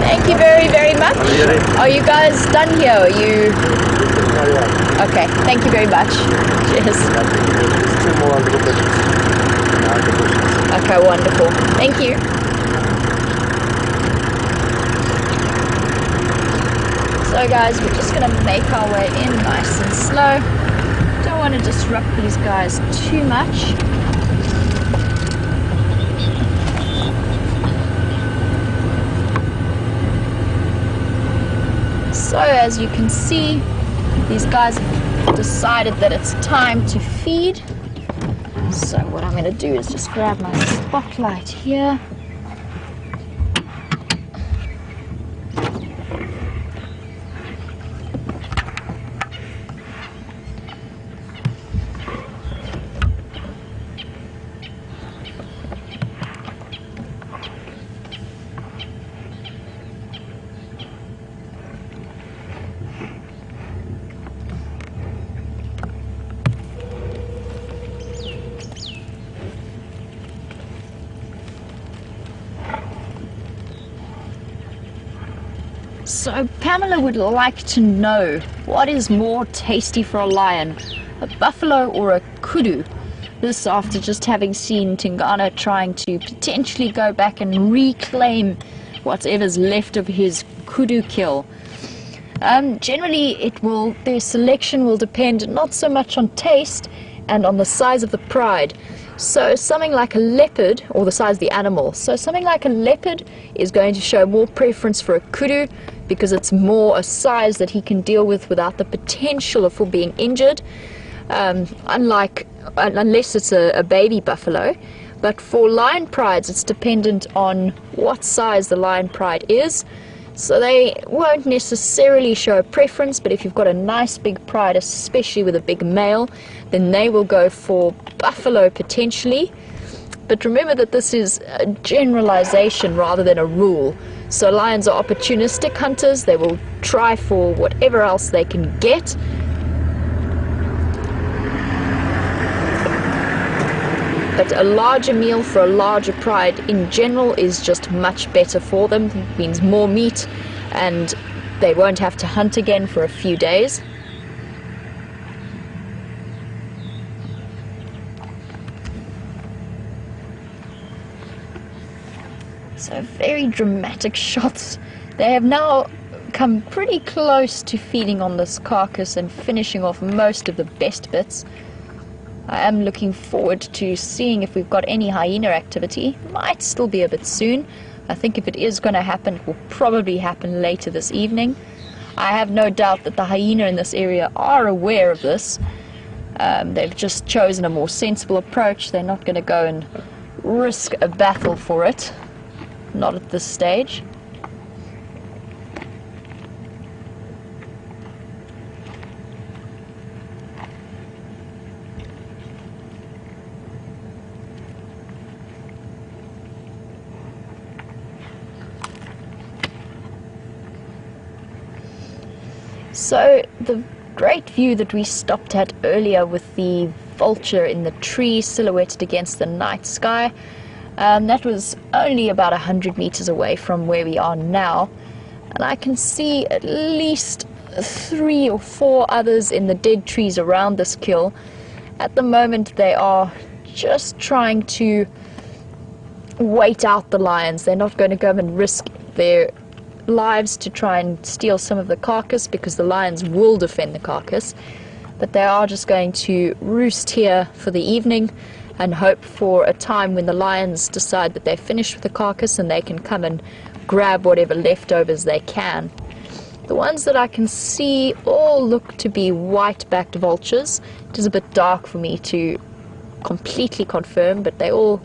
Thank you very, very much. Are you guys done here? Are you... Okay, thank you very much. Cheers. Okay, wonderful. Thank you. So guys, we're just going to make our way in nice and slow. Don't want to disrupt these guys too much. So as you can see, these guys have decided that it's time to feed. So what I'm going to do is just grab my spotlight here. So Pamela would like to know, what is more tasty for a lion, a buffalo or a kudu? This after just having seen Tingana trying to potentially go back and reclaim whatever's left of his kudu kill. Generally their selection will depend not so much on taste and on the size of the pride. So something like a leopard, or the size of the animal, so something like a leopard is going to show more preference for a kudu because it's more a size that he can deal with without the potential for being injured. unless it's a baby buffalo. But for lion prides, it's dependent on what size the lion pride is. So they won't necessarily show a preference, but if you've got a nice big pride, especially with a big male, then they will go for buffalo potentially. But remember that this is a generalization rather than a rule. So lions are opportunistic hunters. They will try for whatever else they can get. But a larger meal for a larger pride in general is just much better for them. It means more meat, and they won't have to hunt again for a few days. So very dramatic shots. They have now come pretty close to feeding on this carcass and finishing off most of the best bits. I am looking forward to seeing if we've got any hyena activity. Might still be a bit soon. I think if it is going to happen, it will probably happen later this evening. I have no doubt that the hyena in this area are aware of this. They've just chosen a more sensible approach. They're not going to go and risk a battle for it. Not at this stage. So the great view that we stopped at earlier with the vulture in the tree silhouetted against the night sky, that was only about 100 meters away from where we are now, and I can see at least 3 or 4 others in the dead trees around this kill. At the moment they are just trying to wait out the lions. They're not going to go and risk their lives to try and steal some of the carcass, because the lions will defend the carcass, but they are just going to roost here for the evening and hope for a time when the lions decide that they're finished with the carcass and they can come and grab whatever leftovers they can. The ones that I can see all look to be white-backed vultures. It is a bit dark for me to completely confirm, but they all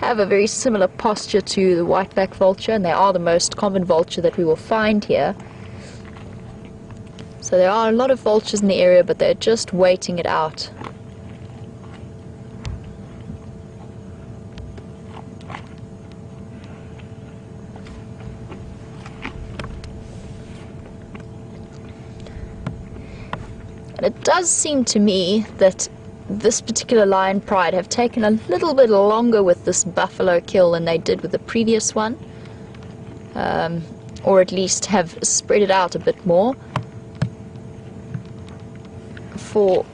have a very similar posture to the white-backed vulture, and they are the most common vulture that we will find here. So there are a lot of vultures in the area, but they're just waiting it out. And it does seem to me that this particular lion pride have taken a little bit longer with this buffalo kill than they did with the previous one, or at least have spread it out a bit more. For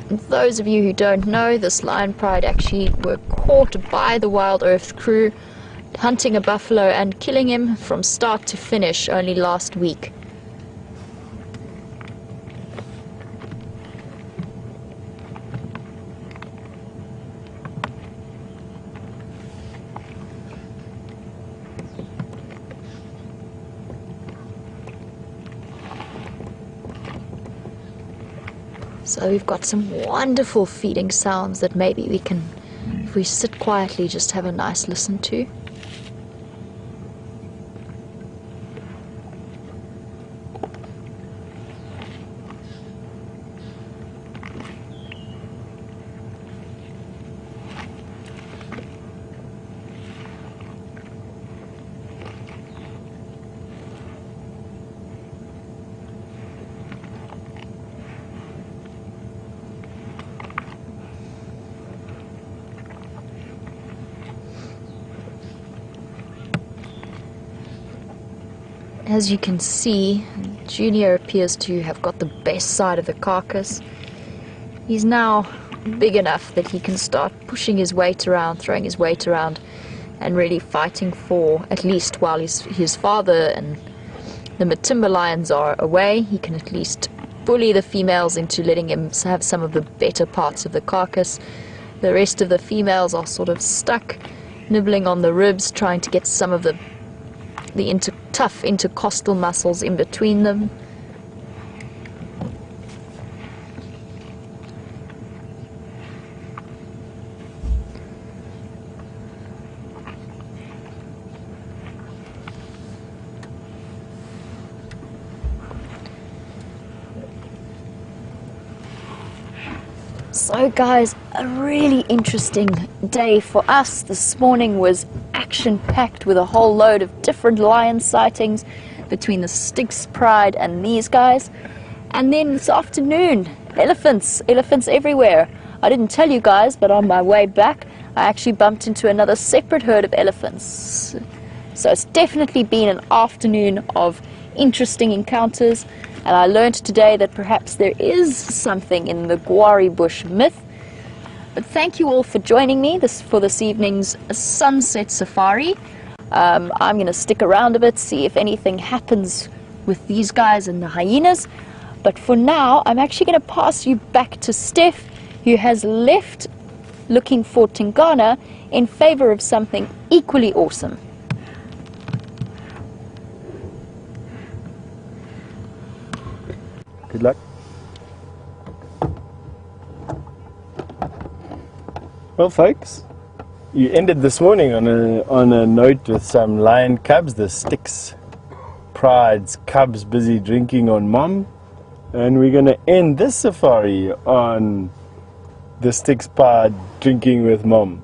those of you who don't know, this lion pride actually were caught by the Wild Earth crew hunting a buffalo and killing him from start to finish only last week. So we've got some wonderful feeding sounds that maybe we can, if we sit quietly, just have a nice listen to. As you can see, Junior appears to have got the best side of the carcass. He's now big enough that he can start pushing his weight around, throwing his weight around, and really fighting for, at least while his father and the Matimba lions are away, he can at least bully the females into letting him have some of the better parts of the carcass. The rest of the females are sort of stuck, nibbling on the ribs, trying to get some of the tough intercostal muscles in between them. So guys, a really interesting day for us. This morning was action-packed with a whole load of different lion sightings between the Styx Pride and these guys. And then this afternoon, elephants everywhere. I didn't tell you guys, but on my way back, I actually bumped into another separate herd of elephants. So it's definitely been an afternoon of interesting encounters. And I learned today that perhaps there is something in the Gwari bush myth. But thank you all for joining me for this evening's sunset safari. I'm going to stick around a bit, see if anything happens with these guys and the hyenas. But for now, I'm actually going to pass you back to Steph, who has left looking for Tingana in favor of something equally awesome. Good luck. Well, folks, you ended this morning on a note with some lion cubs, the Styx Pride's cubs busy drinking on mom, and we're going to end this safari on the Styx Pride drinking with mom.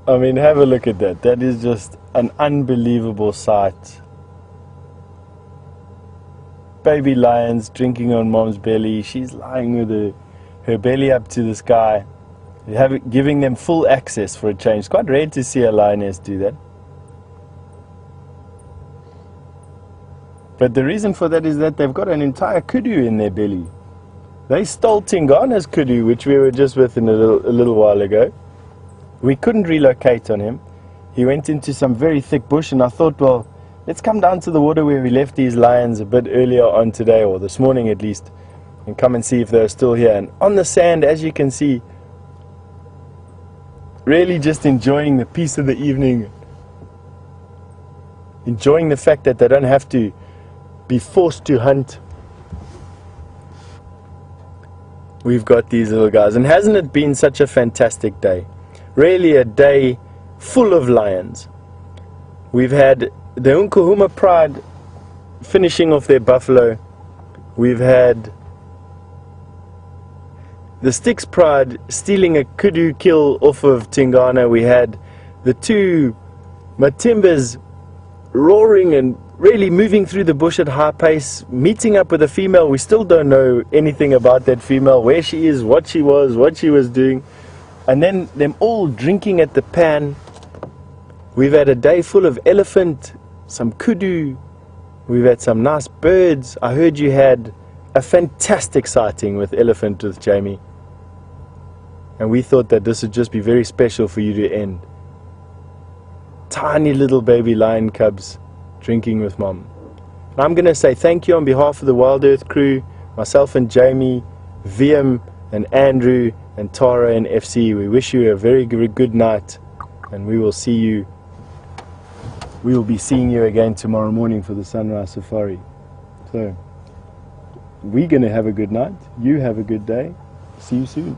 I mean, have a look at that. That is just an unbelievable sight. Baby lions drinking on mom's belly. She's lying with her belly up to the sky, giving them full access for a change. It's quite rare to see a lioness do that. But the reason for that is that they've got an entire kudu in their belly. They stole Tingana's kudu, which we were just with a little while ago. We couldn't relocate on him. He went into some very thick bush, and I thought, well, let's come down to the water where we left these lions a bit earlier on today, or this morning at least, and come and see if they're still here. And on the sand, as you can see, really just enjoying the peace of the evening, enjoying the fact that they don't have to be forced to hunt. We've got these little guys, and hasn't it been such a fantastic day? Really a day full of lions. We've had the Nkuhuma Pride finishing off their buffalo. We've had the Styx Pride stealing a kudu kill off of Tingana. We had the two Matimbas roaring and really moving through the bush at high pace, meeting up with a female. We still don't know anything about that female, where she is, what she was doing. And then them all drinking at the pan. We've had a day full of elephant, some kudu. We've had some nice birds. I heard you had a fantastic sighting with elephant with Jamie. And we thought that this would just be very special for you to end. Tiny little baby lion cubs drinking with mom. And I'm going to say thank you on behalf of the Wild Earth crew, myself and Jamie, VM and Andrew and Tara and FC. We wish you a very good night, and we will be seeing you again tomorrow morning for the sunrise safari. So we're going to have a good night. You have a good day. See you soon.